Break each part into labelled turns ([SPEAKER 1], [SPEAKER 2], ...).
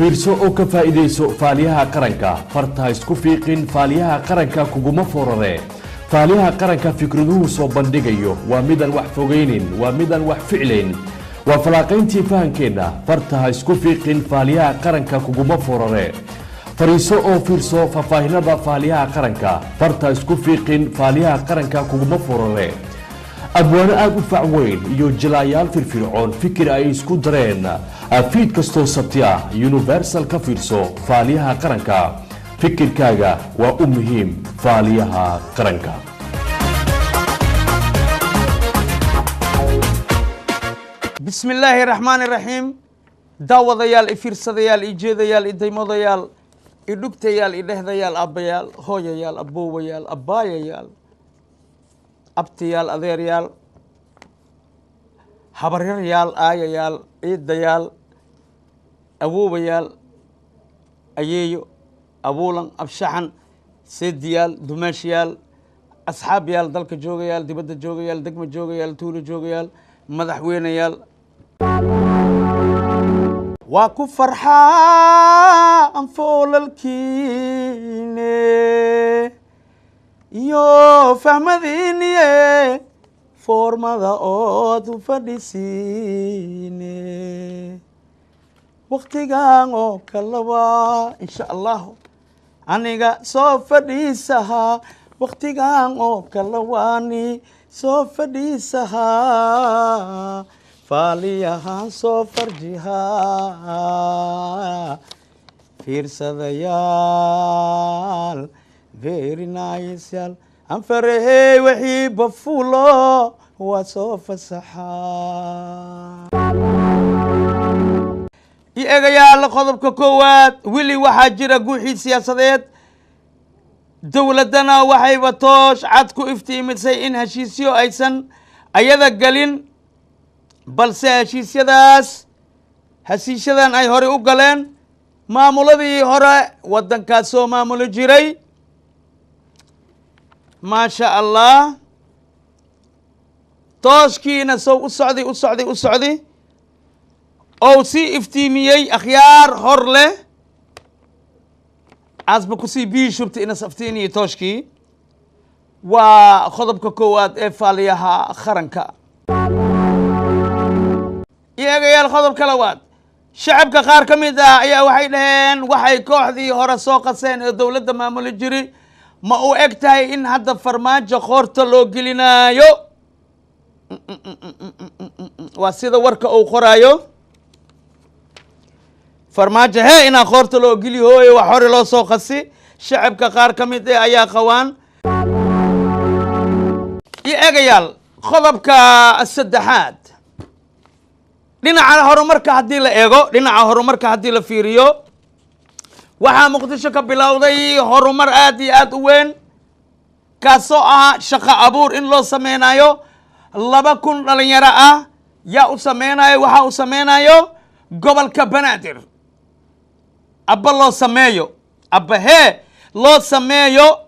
[SPEAKER 1] fiirso oo ka faa'iideyso faaliyaha qaranka farta isku fiiqin faaliyaha qaranka kuguma forare faaliyaha qaranka fikraduhu soo bandhigayo waa midan wax fogeynin waa midan wax ficleyn waa falaaqayntii fahankeena farta isku fiiqin faaliyaha qaranka kuguma forare fariiso oo fiirso faafahinada faaliyaha qaranka farta isku fiiqin faaliyaha qaranka kuguma forare abwaano aad u fac weyn iyo jilaayaal firfircoon fikir ay isku dareen fiid kastoo sabti ah universal ka fiirso faaliyaha qaranka fikirkaaga waa u muhiim faaliyaha qaranka
[SPEAKER 2] بسم الله الرحمن الرحيم داوديال إفيرسديال إجيديال إديموديال إدوكتيال إدهديال أبيال هويال أبويال أبايال أبتيال أذيريال حبريال آيال إيديال أبويال أييو أبولن أبشحن سيديال دمشيال أصحابيال دلك جوغيال دبد جوغيال دقم جوغيال تولو جوغيال مدحوينيال واكو فرحا انفول الكيني يو فهمديني فورمادا اود فديسيني وقتيغان او كلوا ان شاء الله انيغا سو فديسها وقتيغان او كلواني سو فديسها فاليها سو فرجها فيرسديال very nice يال أنفره وحي بفولو وسو فسحا إيجايال قضب كوكوات ويلي وحاجر قوحي سياسات dowladana waxayba toosh cad ku iftiimisay in heshiisyo aysan ayada galin balse heshiisyadan ay hore u galeen maamuladii hore waddankaas soo maamuli jiray maasha allah tooshkiina soo u socday oo si iftiimiyey akhyaar hor leh asba kusi biishubta ina saftiini tooshkii waa qodobka koowaad ee faaliyaha qaranka iyaga qodobka labaad shacabka qaar ka mid ah ayaa waxay dhaheen waxay kooxdii hore soo qaseen ee dowladda maamuli jiray ma uu eg tahay in hadda farmaajo qoorta loo gelinaayo waa sida warka uu qoraayo farmaajo hee inaa qoorta loo geli hooyo wax hore loo soo qasi shacabka qaar ka mid ah ayaa qabaan iyo eegayaal qodobka saddexaad dhinaca horumarka haddii la fiiriyo waxaa muqdisho ka bilowday horumar aad iyo aad u weyn kaasoo ah shaqo abuur in loo sameynayo 2,000 dhalinyaro ah yaa u sameynayo waxaa u sameynayo gobolka banaadir abba loo sameeyo abba hee loo sameeyo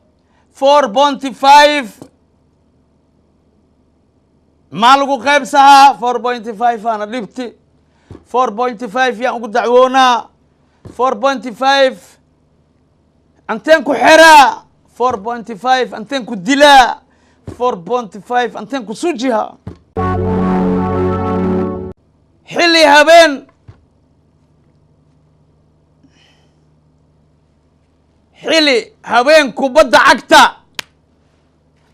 [SPEAKER 2] 4.5 maa lagu qaybsahaa 4.5 ana dhibti 4.5 yaan ugu dacwoonaa 4.5 anteen ku xeraa 4.5 anteen ku dilaa 4.5 anteen ku sujiha xilli habeen kubadda cagta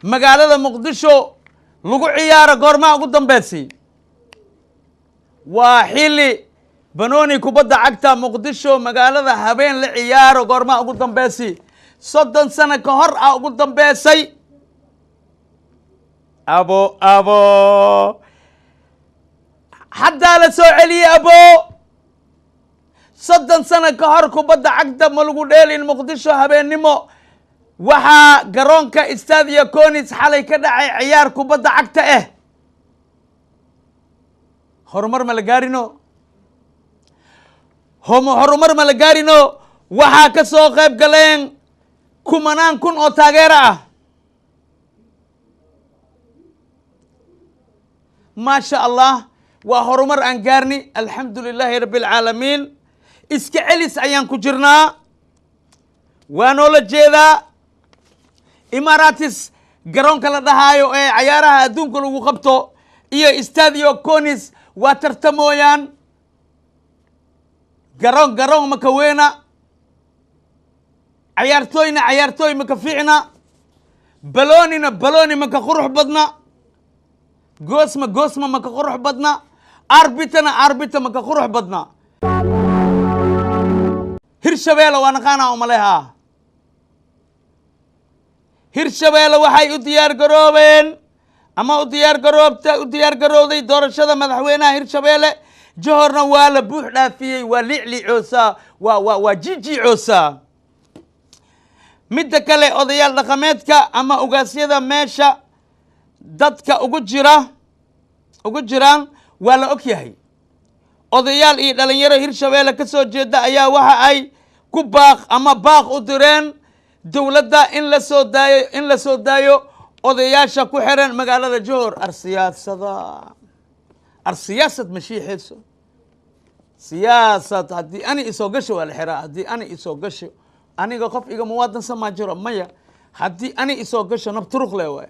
[SPEAKER 2] magaalada muqdisho lagu ciyaaro goormaa ugu dambeysay waa xilli banooni kubadda cagta muqdisho magaalada habeen la ciyaaro goormaa ugu dambeysay 30 sano ka hor ugu dambeysay abo haddaa la soo celiyey abo 30 sano ka hor kubadda cagta ma lagu dheelin muqdisho habeennimo waxaa garoonka Stadio Conis xalay ka dhacay ciyaar kubadda cagta horumar ma la gaarino waxaa ka soo qayb galeen kumanaan kun oo taageero ah ما شاء الله وهرمر أنقارني الحمد لله رب العالمين iska celis ayaan ku jirnaa waa noola jeedaa Emirates garoonka la dhahaayo ee ciyaaraha adduunka lagu qabto iyo Stadio Conis waa tartamooyaan garoon maka weena ciyaartooy maka fiicna balooni maka qurux badna goosma maka qurux badna arbitra maka qurux badna Hirshabeelle waa naqaana umaleha Hirshabeelle waxay u diyaar garoobeen ama u diyaar garowday doorashada madaxweynaha Hirshabeelle Johorna waa la buux dhaafiyay waa liicoosa waa jijicoosa midda kale odayaal dhaqameedka ama ugaasyada meesha dadka ugu jiraan waa la og yahay odayaal iyo dhalinyaro Hirshabeelle ka soo jeeda ayaa waxa ay ku baaq u direen dawladda in la soo daayo odayaasha ku xiran magaalada Johor arsiyaasad mashiixeeso siyaasad haddii ani isoo gasho waa la xiraa haddii ani isoo gasho aniga qof iga muwaadan sama jiro maya haddii ani isoo gasho nabturuq le waay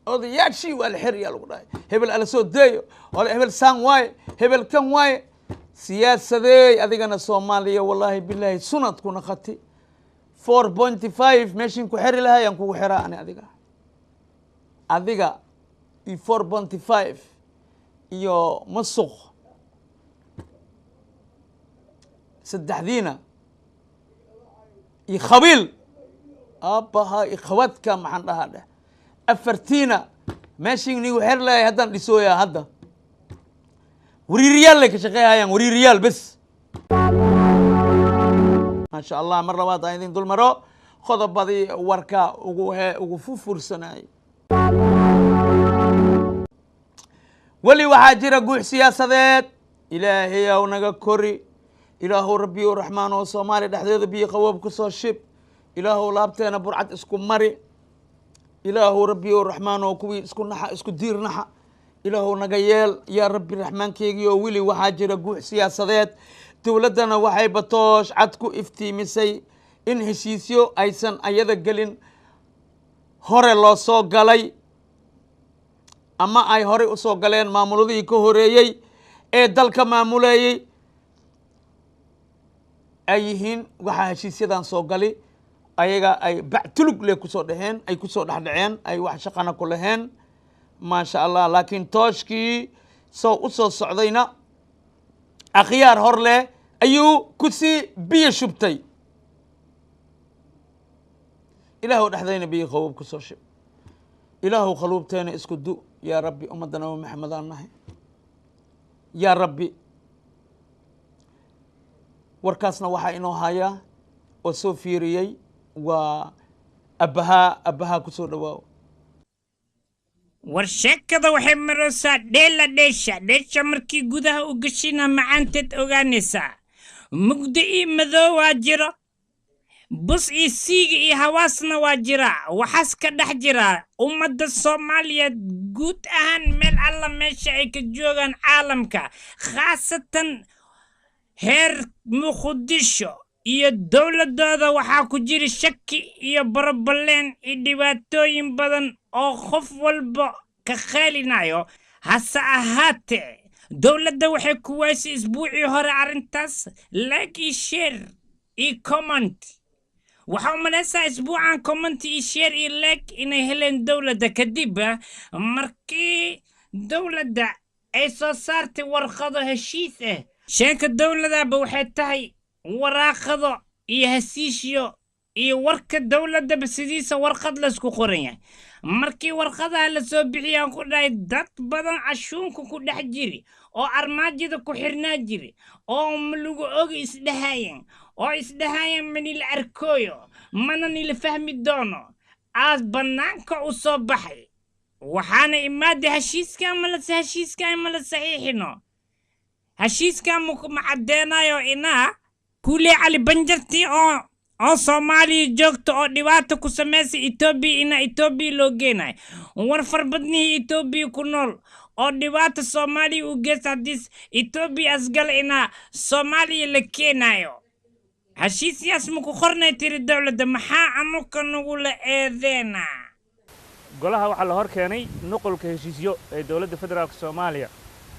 [SPEAKER 2] odayaashii waa la xiriyaa lagu dhahay hebel ala soo deeyo wala hebel saan waaye hebel kan waaye siyaasadey adigana Soomaaliya wallahi billahi sunadku naqati 4.5 meeshin ku xiri lahaa yaan kugu xiraa ani adiga 4.5 iyo masuq saddexdiina iyo khabiil abaha ikhwadka maxan dhahaa afartiina meeshin nigu xir lahay haddaan dhisooyaa hadda wariiriyaal lay ka shaqeeyayaan wariiriyaal bas ما شاء الله مرة واحدة عندين دول مرة خذ بدي وركا وفوفرسناي ولي وحاجر جوع سياسات إلهي ونجا كوري إله ربي الرحمن والصومالي دحديد بي قواب كسر شب إله لابتنا برعت اسكو مري إله ربي الرحمن وكوي اسكو نحا اسكو دير نحا إله نجيال يا ربي الرحمن كيجيو ولي وحاجر جوع سياسات dawladana waxay batoosh cad ku iftiimisay in heshiisyo aysan ayada galin hore loo soo galay ama ay hore u soo galeen maamuladii ka horeeyay ee dalka maamulayay ay yihiin waxa heshiisyadan soo gali ayaga ay bactulug le ku soo dhaxeen ay ku soo dhaxdhaceen ay wax shaqana ku laheen ma sha Allah laakiin tooshkii soo u soo socdayna akhyaar hor leh ayuu kusi biyo shubtay ilaahu dhaxdayna biyo qowb ku soo shub ilaahu qaluubteena isku du ya rabbi ummadana Muhammad anahay ya rabbi warkaasna waxa inoo haya oo soo fiiriyay waa abaha ku soo dhawaaw
[SPEAKER 3] warshakada waxay maraysaa dheesha markii gudaha u gashina macaanteed ogaanaysaa mugdi iyo madow waa jiro bus iyo siiga iyo hawaasna waa jira waxaas ka dhex jira ummadda Soomaaliyeed guud ahaan meel alla meesha ay ka joogaan caalamka khaasatan heer Muqdisho iyo dawladooda waxaa ku jira shaki iyo barabaleen iyo dhibaatooyin badan oo qof walba ka khaalinayo hase ahaatee dawladda waxay ku waayay isbuucii hore arintaas like iyo share iyo comment waxa umalaysaa isbuucan comment iyo share iyo like inay heleen dawladda kadib markii dawladda ay soo saartay warqado heshiis sheeka dawladaba waxay tahay waraaqado iyo heshiisyo iyo warka dawladda sidiisa warqad la isku qoran yahay markii warqadaha la soo bixiyaan ku dhahay dad badan cashuunka ku dhex jiri oo armaajada ku xirnaa jiri oo lagu ogi isdhahaayeen manila arkooyo mana nila fahmi doono aas bannaanka u soo baxay waxaana imaada heshiiska ama la saxiixino heshiiska ma caddeenayo inaa kule cali banjarti oo Soomaaliya joogto oo dhibaato ku sameysay Itoobiya ina Itoobiya loo geenay war farbadnii Itoobiya ku nool oo dhibaato Soomaaliya u geysta haddii Ethiopia asgal inaa Soomaaliya la keenayo heshiisyaas ma ku qornay tiri dowladda maxaa anuka nagula eedeynaa
[SPEAKER 4] golaha waxaa la hor keenay nuqulka heshiisyo ee dowladda federaalka Soomaaliya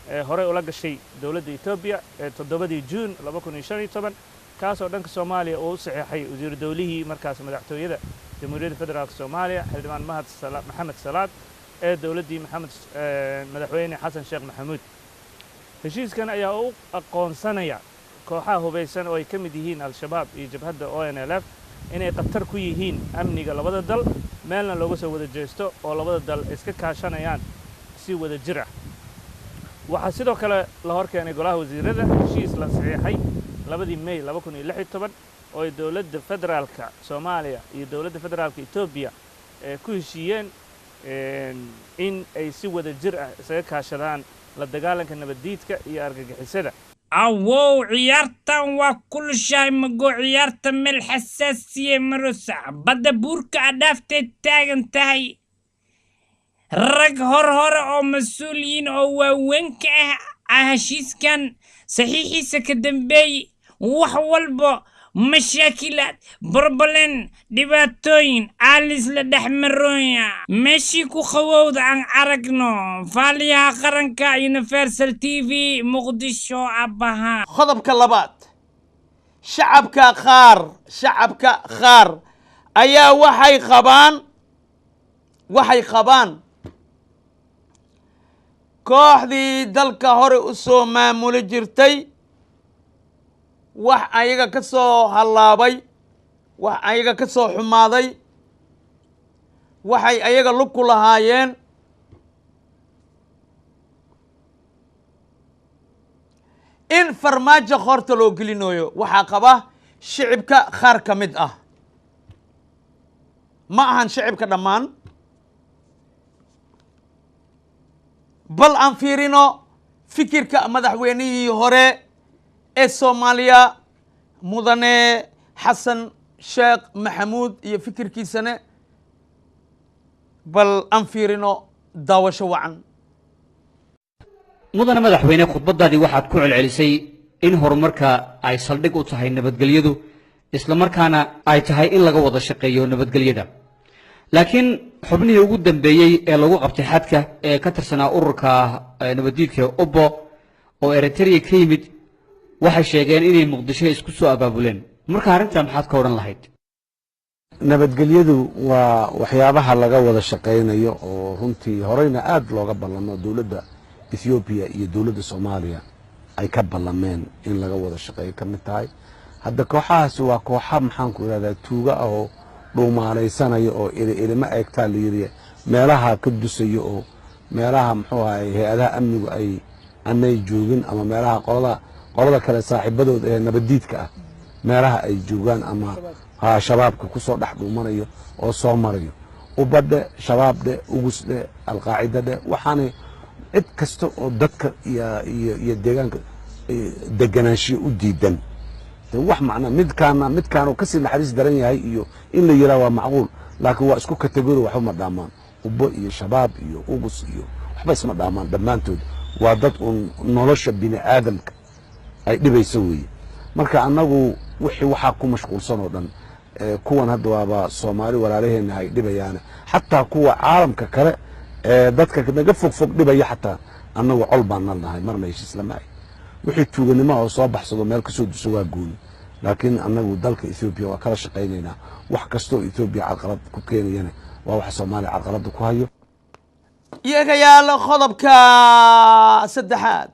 [SPEAKER 4] ee hore ula gashay dowladda Ethiopia ee 7 June 2015 kaasoo dhanka Soomaaliya uu saxeexay wasiir dawlihii markaas madaxtooyada jamhuuriyadda federaalka Soomaaliya xildhibaan Maxamed Salaad ee dowladdii madaxweyne Xasan Sheekh Maxamuud heshiiskan ayaa u aqoonsanaya kooxaha hubeysan oo ay ka mid yihiin al-shabaab iyo jabhadda ONLF inay qatar ku yihiin amniga labada dal meelna looga soo wada jeesto oo labada dal iska kaashanayaan si wada jir ah waxaa sidoo kale la hor keenay golaha wasiirada heshiis la saxiixay 2 May 2016 oo ay dowladda federaalka Soomaaliya iyo dowladda federaalka Ethiopia ku heshiiyeen in ay si wada jir ah isaga kaashadaan la dagaalanka nabadiidka iyo argagixisada
[SPEAKER 3] awow ciyaartan waa kulushahay mago ciyaarta meel xasaasiye marosa badda buurka adhaaftay taagan tahay rag hore oo mas-uuliyiin oo waaweynka ah heshiiskan saxiixiisa ka dambeeyey wax walba mashaakilaad barbaleen dhibaatooyin aalis la dhexmarooya meeshii ku qawowda aan aragno faaliyaha qaranka Universal TV Muqdisho abaha
[SPEAKER 2] qodobka labaad shacabka qaar ayaa waxay qabaan kooxdii dalka hore u soo maamuli jirtay wax ayaga ka soo halaabay wax ayaga ka soo xumaaday waxay ayaga lug ku lahaayeen in farmaajo qorta loo gelinayo waxaa qaba shicibka qaar ka mid ah ma ahan shicibka dhammaan bal aan fiirino fikirka madaxweynihii hore ee Soomaaliya mudane Xasan Sheekh Maxamuud iyo fikirkiisana bal aan fiirino daawasho wacan
[SPEAKER 5] mudane madaxweyne khudbadaadii waxaad ku celcelisay in horumarka ay saldhig u tahay nabadgelyadu isla markaana ay tahay in laga wada shaqeeyo nabadgelyada laakiin xubnihii ugu dambeeyay ee lagu qabtay xadka ee ka tirsanaa ururka nabadiidka Obbo oo Eritrea ka yimid waxay sheegeen inay Muqdisho isku soo abaabuleen marka arrinta maxaad ka oran lahayd
[SPEAKER 6] nabadgelyadu waa waxyaabaha laga wada shaqeynayo oo runtii horeyna aad looga ballamo dawladda Ethiopia iyo dawladda Soomaaliya ay ka ballameen in laga wada shaqeeyo ka mid tahay hadda kooxahaasi waa kooxa maxaan ku yiraahdaa tuuga ah oo dhuumaanaysanayo oo ilma eegtaa la yiri meelaha ka dusayo oo meelaha muxuu ahay hay'adaha amnigu ay anay joogin ama meelaha qolada kale saaxiibadooda ee nabadiidka ah meelaha ay joogaan ama shabaabka ku soo dhax dhuumanayo oo soo marayo ubadde shabaabde ugusde alqaacidade waxaana cid kasta oo dadka iyo deegaanka deganaanshiyo u diidan wax macna midkaan oo ka sii naxariis daran yahay iyo in la yiraahdo waa macquul laakiin waa isku kategori waxba ma dhaamaan ubbo iyo shabaab iyo ugus iyo waxba isma dhaamaan dhammaantood waa dad nolosha bini aadamka ay dhibayso weeye marka annagu wixii waxaa ku mashquulsan oo dhan kuwan hadda waaba Soomaali walaalaheena ay dhibayaan xataa kuwa caalamka kale dadka naga fog dhibaya xataa annagu col baan nahay marna heshiis lama ay wixii tuuganimo oo soo baxsado meel ka soo duso waa gooni laakiin annagu dalka Ethiopia waa kala shaqeynayna wax kasto Ethiopia caqabad ku keenayna waa wax Soomaali caqabad ku hayo
[SPEAKER 2] iyaga yaala qodobka saddexaad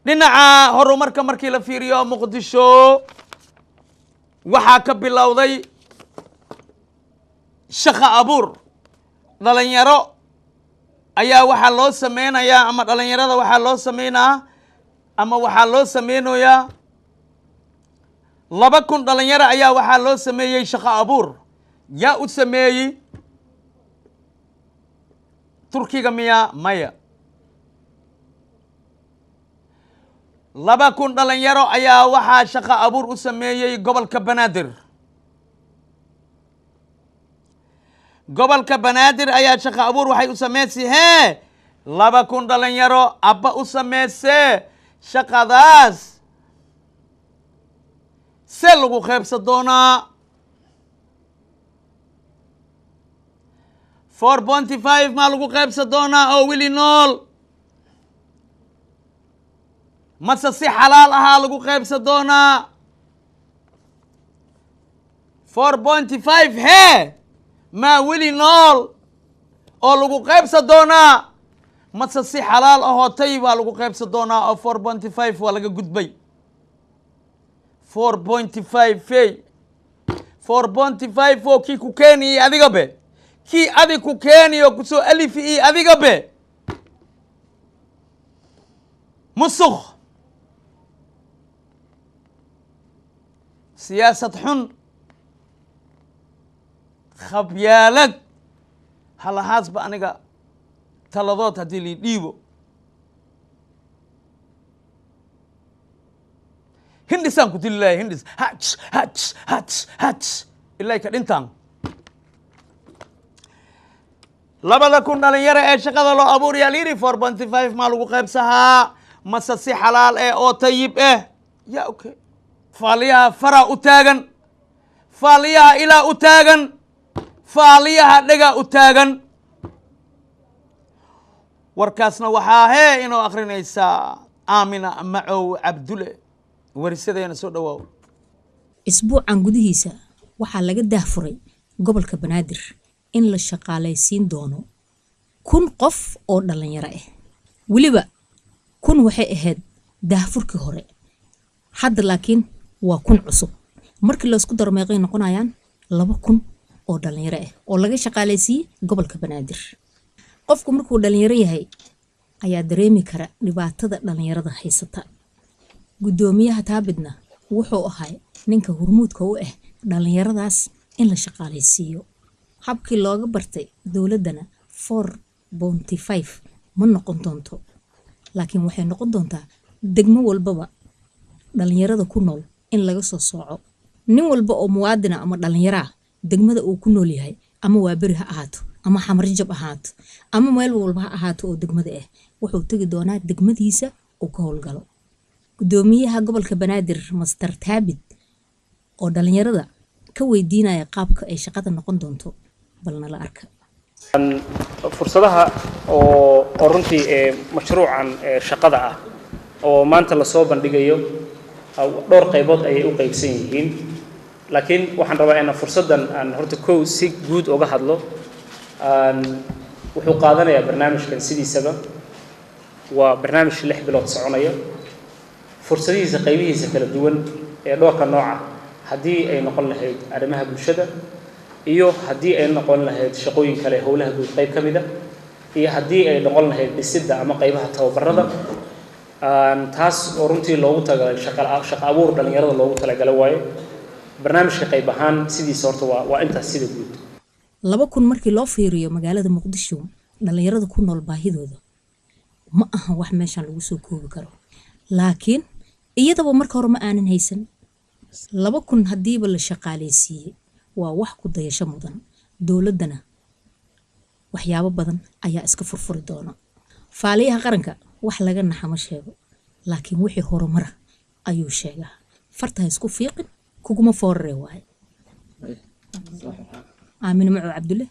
[SPEAKER 2] dhinaca horumarka markii la fiiriyo Muqdisho waxaa ka bilowday shaqo abuur dhalinyaro ayaa waxaa loo sameynayaa ama dhalinyarada waxaa loo sameynaa ama waxaa loo sameynayaa 2,000 dhalinyaro ayaa waxaa loo sameeyey shaqo abuur yaa u sameeyey Turkiga miya maya 2,000 dhalinyaro ayaa waxaa shaqo abuur u sameeyey gobolka Banaadir gobolka Banaadir ayaa shaqo abuur waxay u sameysay laba kun dhalinyaro abba u sameysee shaqadaas see lagu qaybsan doonaa 4.5 maa lagu qaybsan doonaa oo weli nool mase si xalaal ahaa lagu qaybsan doonaa 4.5 hee maa weli nool oo lagu qaybsan doonaa mase si xalaal ahoo tay baa lagu qaybsan doonaa oo 4.5 waa laga gudbay 4.5 4.5 oo kii ku keeniyo adiga be kii adig ku keeniyo kusoo alifi iyo adiga be musuq siyaasad xun khabyaalad halahaasba aniga taladood haddii lii dhiibo hindhisaan ku dili lahay hindhis haj ilaa ka dhintaan 2,000 dhalinyaro ee shaqada loo abuurayaa layidhi 4.5 maa lagu qaybsahaa mase si xalaal oo tayib ya okay faaliyaha faraa u taagan faaliyaha ilaa u taagan faaliyaha dhagaa u taagan warkaasna waxaa inoo akrinaysaa aamina macow cabdulle warisadeena soo dhawaaw
[SPEAKER 7] isbuucan gudihiisa waxaa laga daahfuray gobolka banaadir in la shaqaalaysiin doono 1,000 qof oo dhalinyaro ah weliba 1,000 waxay ahayd daahfurkii hore hadda laakiin waa 1,000 cusub markii la isku daro meeqay noqonayaan 2,000 oo dhalinyaro ah oo laga shaqaalaysiiyey gobolka banaadir qofku markuu dhalinyaro yahay ayaa dareemi kara dhibaatada dhalinyarada haysata gudoomiyaha taabidna wuxuu ahay ninka hormuudka u ah dhalinyaradaas in la shaqaalaysiiyo habkii looga bartay dowladana 4.5 ma noqon doonto laakiin waxay noqon doontaa degmo walbaba dhalinyarada ku nool in laga soo sooco nin walba oo muwaadina ama dhalinyaro ah degmada uu ku nool yahay ama waa beri ha ahaato ama xamarjab ahaato ama meel walba ha ahaato oo degmada ah wuxuu tagi doonaa degmadiisa uu ka howlgalo gudoomiyaha gobolka banaadir master taabid oo dhalinyarada ka weydiinaya qaabka ay shaqada noqon doonto balna la arka
[SPEAKER 4] fursadaha oo runtii mashruucan shaqada ah oo maanta la soo bandhigayo dhowr qaybood ayay u qaybsan yihiin laakiin waxaan rabaa in fursadan aan horta kow si guud uga hadlo wuxuu qaadanayaa barnaamijkan sidiisaba waa barnaamij 6 bilood soconaya fursadihiisa qaybihiisa kala duwan ee dhowrka nooca haddii ay noqon lahayd arrimaha bulshada iyo haddii ay noqon lahayd shaqooyin kale howlaha guud qayb ka mid ah iyo haddii ay noqon lahayd dhisidda ama qaybaha tababarada taas oo runtii loogu talagalay shaqo abuur dhalinyarada loogu talagalay waaye barnaamijka qayb ahaan sidiisa horta waa intaas sida guud
[SPEAKER 7] 2,000 markii loo fiiriyo magaalada muqdisho dhalinyarada ku nool baahidooda ma aha wax meeshan lagu soo koobi karo laakiin iyadaba marka hore ma aanan haysan 2,000 hadiiba la shaqaalaysiiyey waa wax ku dayasho mudan dowladana waxyaabo badan ayaa iska furfuri doona faaliyaha qaranka wax laga naxama sheego laakiin wixii horumara ayuu sheegaa farta isku fiiqin kuguma foorare waay aamina macow cabdulle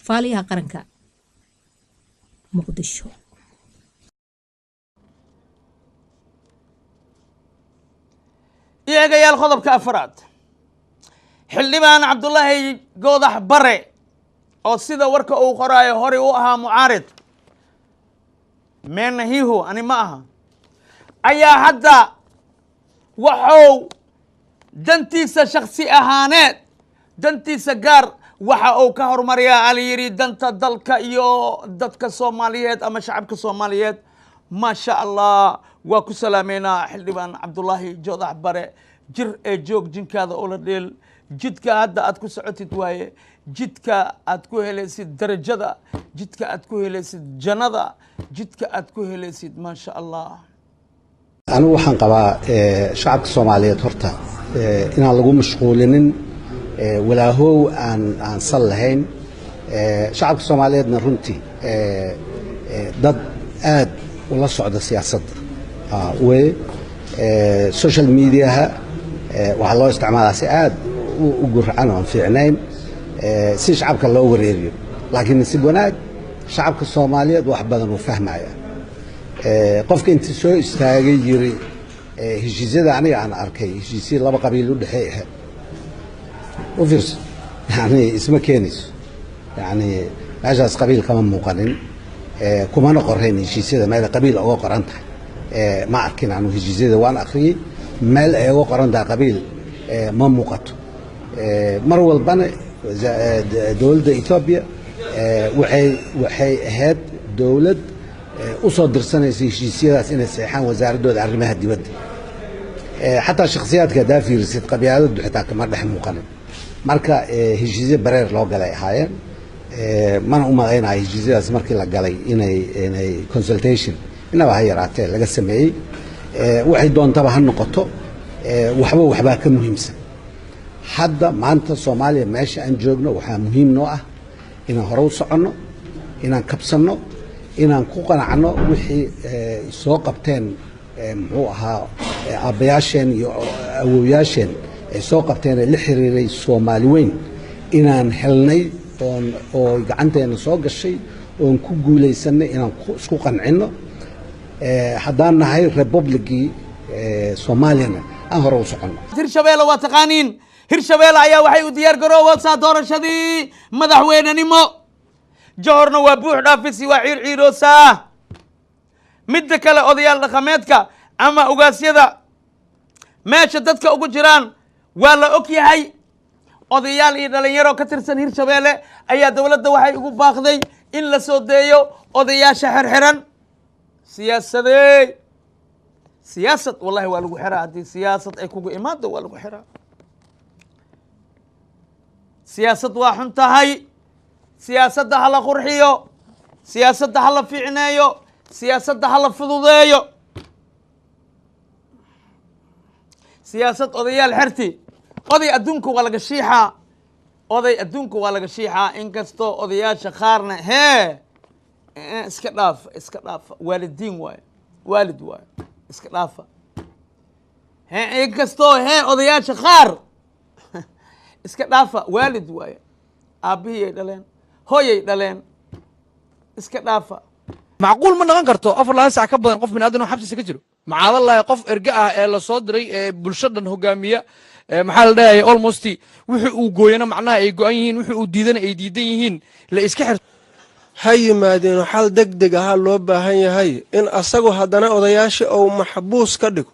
[SPEAKER 7] faaliyaha qaranka muqdisho
[SPEAKER 2] iyaagayaal qodobka afraad xildhibaan cabdullaahi goodax bare oo sida warka uu qoraayo horey u ahaa mucaarid meenahiihu ani ma aha ayaa hadda waxuu dantiisa shakhsi ahaaneed dantiisa gaar waxa uu ka hormariyaa ala yidhi danta dalka iyo dadka soomaaliyeed ama shacabka soomaaliyeed ما شاء الله وكسلامينا حلبان عبد الله جوضح بري جر جوج جنك هذا أول ديل جدك هذا أتكو سعتي واي جدك أتكو هلسيد درجة جدك أتكو هلسيد جنة جدك أتكو هلسيد ما شاء الله
[SPEAKER 8] أنا وحن قبا شعب الصومالية هرتا إن الله مشغولين ولا هو عن صلهين شعب الصومالية نرنتي dad aad ula socda siyaasadda way social mediaha waxaa loo isticmaalaa si aad u gurcan oon fiicnayn si shacabka loo wareeriyo laakiin nasiib wanaag shacabka soomaaliyeed wax badan uu fahmaya qofka intii soo istaagay yiri heshiisyada aniga aan arkay heshiisyo laba qabiil u dhexeey ahayd u fiirso yani isma keenayso yani meeshaas qabiil kama muuqanin kumana qorayn heshiisyada meel qabiil uga qoran tahay ma arkin anu heshiisyada waan akhriyey meel ay uga qoran tahay qabiil ma muuqato mar walbana dowladda Ethiopia waxay ahayd dowlad u soo dirsanaysa heshiisyadaas inay saxaan wasaaradooda arrimaha dibadda xataa shakhsiyaadka daafiirsid qabyaaladdu xitaa kama dhex muuqanin marka heshiisyo bareer loo galay ahaayeen mana u malaynayo heshiisyadaas markii la galay inay consultation inaba ha yaraatee laga sameeyey waxay doontaba ha noqoto waxbaa ka muhiimsan hadda maanta Soomaaliya meesha aan joogno waxaa muhiim noo ah inaan hore u soconno inaan kabsanno inaan ku qanacno wixii soo qabteen muxuu ahaa aabbayaasheen iyo awowyaasheen ay soo qabteen la xiriiray Soomaali weyn inaan helnay oo gacanteena soo gashay oon ku guulaysanay inaan isku qancino haddaan nahay republicii Soomaaliyana aan hore u soconno
[SPEAKER 2] hirshabeelle waa taqaaniin hirshabeelle ayaa waxay u diyaar garoowaysaa doorashadii madaxweynenimo johorna waa buux dhaafisi waa ciirciiroosaa midda kale odayaal dhaqameedka ama ugaasyada meesha dadka ugu jiraan waa la og yahay odayaal iyo dhalinyaro ka tirsan hirshabeelle ayaa dowladda waxay ugu baaqday in la soo deeyo odayaasha xirxiran siyaasad wallahi waa lagu xiraa haddii siyaasad ay kugu imaado waa lagu xiraa siyaasad waa xun tahay siyaasadda ha la qurxiyo siyaasadda ha la fiicneeyo siyaasadda ha la fududeeyo siyaasad odayaal xerti oday adduunka waa laga shiixaa oday adduunka waa laga shiixaa inkastoo odayaasha qaarna iska dhaafa waalidiin waaye waalid waaye iska dhaafa inkastoo odayaasha qaar iska dhaafa waalid waaye aabbihiyay dhaleen hooyay dhaleen iska dhaafa
[SPEAKER 9] macquul ma noqon karto 4 saac ka badan qof bini'aadan oo xabsiisa ka jiro macaadallahi qof erga ah ee la soo diray ee bulshadan hogaamiya maxaa la dhahay almost wixii uu gooyana macnaha ay go'an yihiin wixii uu diidana ay diidan yihiin la iska xir
[SPEAKER 10] ha yimaadeen xal degdeg ah loo baahan yahay in asagu haddana odayaasha oo maxbuus ka dhigo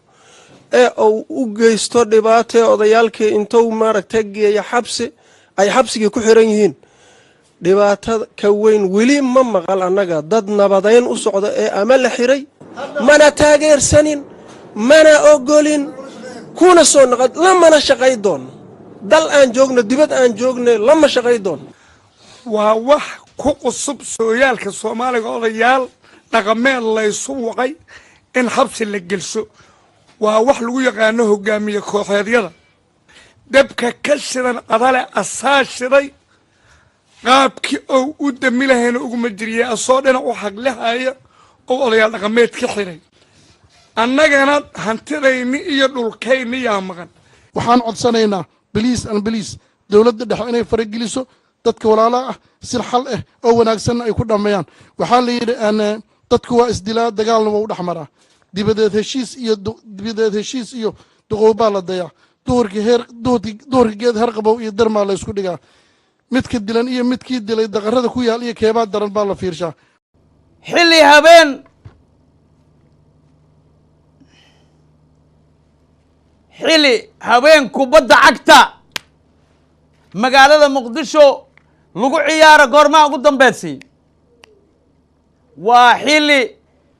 [SPEAKER 10] ee uu u geysto dhibaato odayaalkii intuu maaragtay geeyo xabsi ay xabsigii ku xiran yihiin dhibaatada ka weyn weli ma maqal annaga dad nabadayn u socda ee ama la xiray mana taageersanin mana ogolin kuna soo naqad lamana shaqay doon dal aan joogno dibad aan joogno lama shaqay doon
[SPEAKER 11] waa wax ku cusub sooyaalka Soomaaliga odayaal dhaqameed la isu waqay in xabsi la gelso waa wax lagu yaqaano hogaamiye kooxeedyada dabka ka shidan qadale asaashiday qaabkii oo u dami lahayn ugu majriyay asoo dhinac u xaqlahaya oo odayaal dhaqameed ka xiray annagana hantidayni iyo dhulkayni yaa maqan
[SPEAKER 12] waxaan codsanaynaa biliis dowladda dhexe inay farageliso dadka walaalaha ah si xal ah oo wanaagsan ay ku dhameeyaan waxaa la yidhi dadku waa isdilaa dagaalna waa u dhexmaraa dibadeed heshiis iyo duqoobaa la dayaa duhurkii geed herqabow iyo darmaa la isku dhigaa midka dilan iyo midkii dilay daqarada ku yaal iyo keebaa daran baa la fiirshaa
[SPEAKER 2] xili habeen kubadda cagta magaalada muqdisho lagu ciyaaro goormaa ugu dambeysay waa xili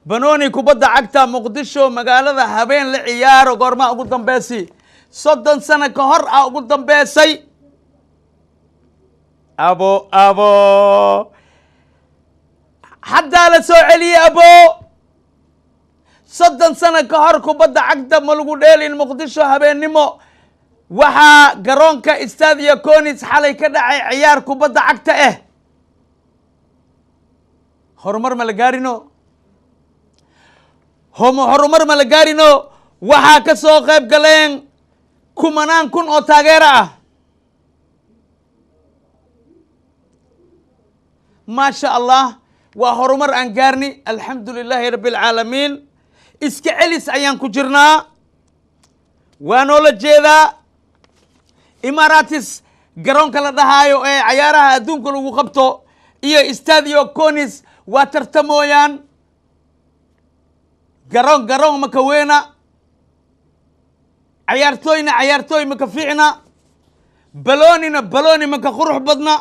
[SPEAKER 2] banooni kubadda cagta muqdisho magaalada habeen la ciyaaro goormaa ugu dambeysay 30 sano ka hor ugu dambeysay abo haddaa la soo celiyey abo 30 sano ka hor kubadda cagta ma lagu dheelin muqdisho habeennimo waxaa garoonka Stadio Conis xalay ka dhacay ciyaar kubadda cagta horumar ma la gaarino horumar ma la gaarino waxaa ka soo qayb galeen kumanaan kun oo taageero ah maasha allah waa horumar aan gaarni alxamdu lilaahi rabbi alcaalamiin iska celis ayaan ku jirnaa waa noola jeedaa imaratis garoonka la dhahaayo ee cayaaraha adduunka lagu qabto iyo stadio conis waa tartamooyaan garoon maka weena cayaartooy maka fiicna balooni maka qurux badna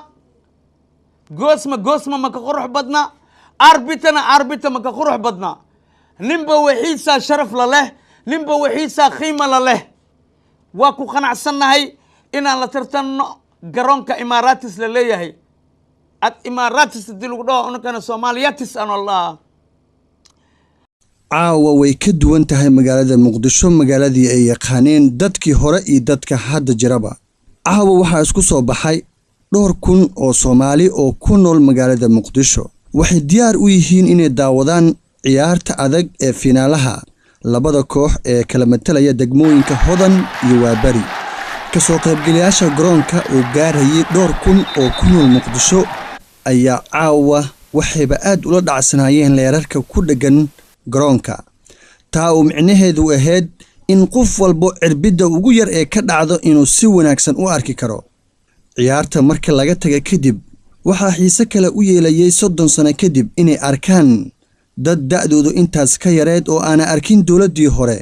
[SPEAKER 2] goosma maka qurux badna arbita maka qurux badna ninba waxiisaa sharaf la leh ninba waxiisaa qiima la leh waa ku qanacsannahay inaan la tartanno garoonka imaratis la leeyahay ad imaratis hadii lagu dhaho unankana soomaaliyatis aan allah
[SPEAKER 13] caawa way ka duwan tahay magaalada muqdisho magaaladii ay yaqaaneen dadkii hore iyo dadka hadda jiraba caawa waxaa isku soo baxay dhowr kun oo Soomaali oo ku nool magaalada muqdisho waxay diyaar u yihiin inay daawadaan ciyaarta adag ee finaalaha labada koox ee kala matalaya degmooyinka Hodan iyo Waabari ka soo qaybgalayaasha garoonka oo gaarayay dhowr kun oo ku nool muqdisho ayaa caawa waxayba aad ula dhacsanaayeen leerarka ku dhagan garoonka taa uu micnaheedu ahayd in qof walbo cirbida ugu yar ee ka dhacdo inuu si wanaagsan u arki karo ciyaarta marka laga taga kadib waxaa xiise kale u yeelayay 30 sano kadib inay arkaan dad da'doodu intaas ka yareed oo aan arkin dawladii hore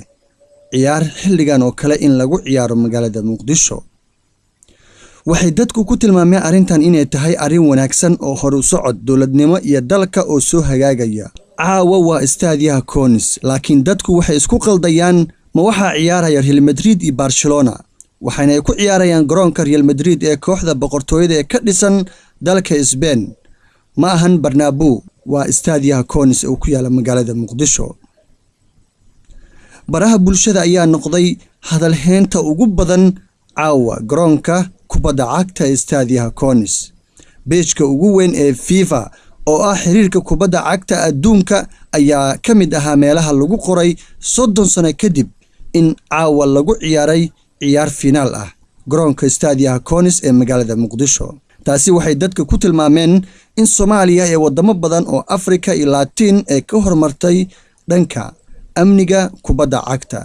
[SPEAKER 13] ciyaar xilligan oo kale in lagu ciyaaro magaalada muqdisho waxay dadku ku tilmaameen arintan inay tahay arin wanaagsan oo hor u socod dawladnimo iyo dalka oo soo hagaagaya caawa waa staadiyaha Conis laakiin dadku waxay isku qaldayaan ma waxa ciyaaraya Real Madrid iyo Barcelona waxayna ku ciyaarayaan garoonka Real Madrid ee kooxda boqortooyada ee ka dhisan dalka Spain ma ahan Bernabeu waa staadiyaha Conis oo ku yaala magaalada Muqdisho baraha bulshada ayaa noqday hadal heenta ugu badan caawa garoonka kubadda cagta ee staadiyaha Conis beejka ugu weyn ee FIFA oo ah xiriirka kubadda cagta adduunka ayaa ka mid ahaa meelaha lagu qoray 30 sano kadib in caawa lagu ciyaaray ciyaar finaal ah garoonka staadiyaha Conis ee magaalada Muqdisho taasi waxay dadka ku tilmaameen in Soomaaliya ee wadamo badan oo Afrika iyo Latin ay ka hormartay dhanka amniga kubadda cagta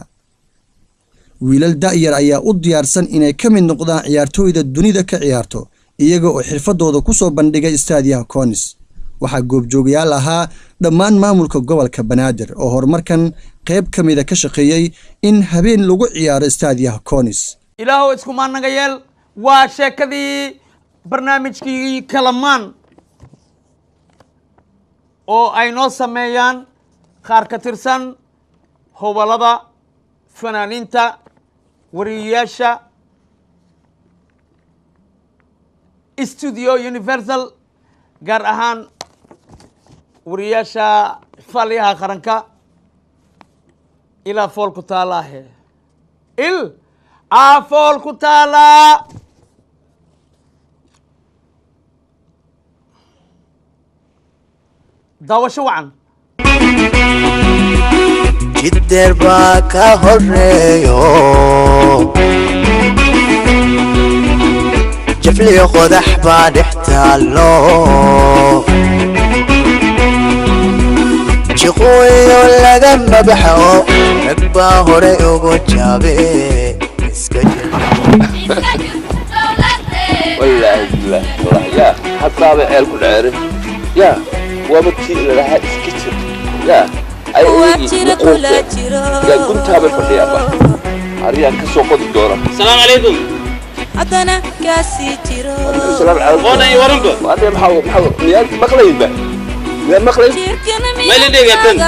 [SPEAKER 13] wiilal da'yar ayaa u diyaarsan inay ka mid noqdaan ciyaartooyda dunida ka ciyaarto iyaga oo xirfadooda ku soo bandhigay staadiyaha Conis waxaa goobjoogayaal ahaa dhammaan maamulka gobolka Banaadir oo horumarkan qayb kamida ka shaqeeyay in habeen lagu ciyaaro staadiyaha Conis
[SPEAKER 2] ilaahu isku maanaga yeel waa sheekadii barnaamijkii kalamaan oo ay noo sameeyaan qaar ka tirsan hobalada fanaaniinta wariyaasha studio universal gaar ahaan wariyaasha faliyaha qaranka ilaa fool ku taalaahe fool ku taalaa daawasho wacan
[SPEAKER 14] jiddeer baa ka horeeyo jafliyo qodax baa dhex taallo jiqooyo laga mabaxo rag baa hore ugu jaabe iska jir
[SPEAKER 15] والله يا حتى بعيال كل عارف يا وابتي لها اسكتر يا اي يا كنت هذا الفرد يا ابا اريان كسو قد الدوره
[SPEAKER 16] السلام عليكم
[SPEAKER 17] أنا كاسي تيرو
[SPEAKER 15] السلام عليكم
[SPEAKER 16] وانا يورنكو
[SPEAKER 15] وانا محاول يا مقلين بقى يا مقلين
[SPEAKER 16] ما اللي ديك يا بن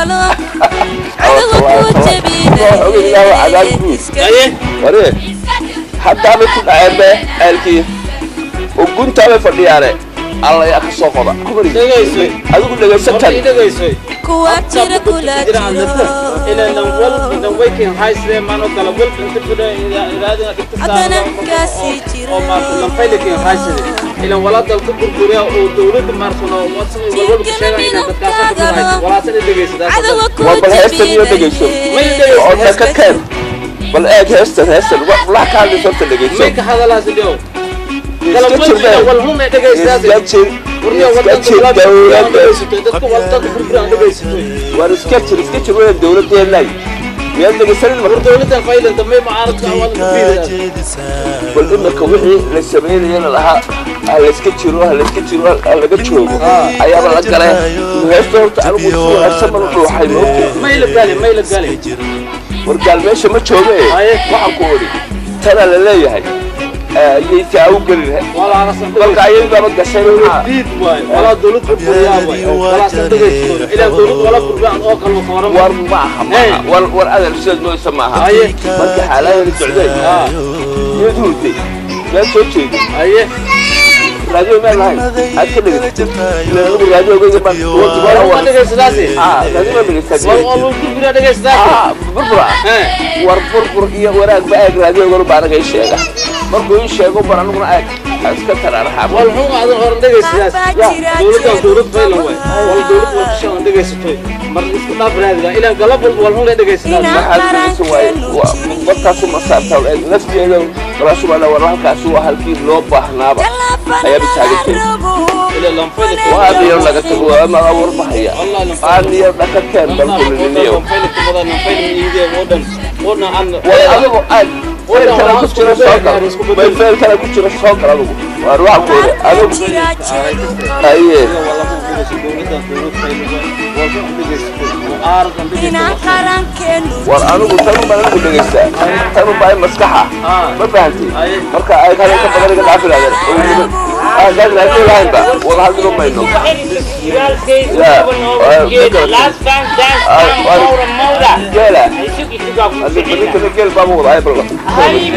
[SPEAKER 15] ايه وريه حتى بكل عيبه الكي وكنت هذا الفرد يا alla yaa ka soo qoda adigu dhegaysan
[SPEAKER 17] kuwa jira kula jiro haddana kaasii jiro
[SPEAKER 18] إلى ولاد الكبر ودولة مارسنا ومصر والولد الشارع إلى تكاسل ولاسن الدجاج
[SPEAKER 15] والله هستن يدجاج ما يدجاج ككر بل إيه هستن ولا كان يصير الدجاج
[SPEAKER 18] ميك هذا لازم اليوم قالوا والهم يدجاج لازم ورني
[SPEAKER 15] ورسكتش وين الدولة دي لا يلا قصرنا
[SPEAKER 18] دولة الفايدة أنت ما عارف أول مفيد
[SPEAKER 15] بل إنك وحي للسبعين يلا لها هالسكتشروها أيام الله قال وهستو تعرفوا السمر الروحي
[SPEAKER 18] ما يلقالي
[SPEAKER 15] ورجال ماشي ما تشوفه وحكوري ترى لا هاي يتعوقل
[SPEAKER 18] ولا رسم
[SPEAKER 15] بل عيل بقى قشروا
[SPEAKER 18] جديد واي ولا دولة بريا واي ولا صدقة إلى دولة ولا بربع أوكل وصورم
[SPEAKER 15] ورمعها ورأذى الأستاذ نو يسمعها مركي حالها الدعدين يدودي لا تشوفي راديو ما لها أكيد راديو جاي بس
[SPEAKER 18] والله ما تجي سلاسي
[SPEAKER 15] راديو ما بيجي
[SPEAKER 18] والله كل تجي سلاسي
[SPEAKER 15] بربرة إيه وراك بقى راديو يقولوا بعد جاي شيء مركو شيء برا نقول أسكت على رحاب
[SPEAKER 18] والله هذا غير تجي سلاسي دولة فيلا واي والله دولة وشان تجي سلاسي مر إسكت بلادنا إلى قلب والله تجي سلاسي
[SPEAKER 15] ما حد يسوي وقت مصارته نفسي هذا راسه ولا وراك أسوأ هالكي لوب حنابة هي بتساعدك
[SPEAKER 18] إلى لنفيلك
[SPEAKER 15] وهذا يوم لقى تقول ما أور بحية أنا يوم لقى كان بقول اليوم
[SPEAKER 18] لنفيلك كذا لنفيلك من يجي ودن عن
[SPEAKER 15] وأنا وين كان كنت رسالة ما فين كان كنت رسالة أنا وأروح أقول أنا أيه وأنا قلت لهم ما نقول لك إيش ترى باي مسكحة ما فهمتي مركا أي كلام كبر لك عارف هذا قال لي هذا لاين بقى والله هذا ما ينو
[SPEAKER 3] لاست فان دانس فور مودا
[SPEAKER 15] يلا
[SPEAKER 3] يسوق يسوق
[SPEAKER 15] هذا بدك تنقل بابو هاي بالله
[SPEAKER 3] هاي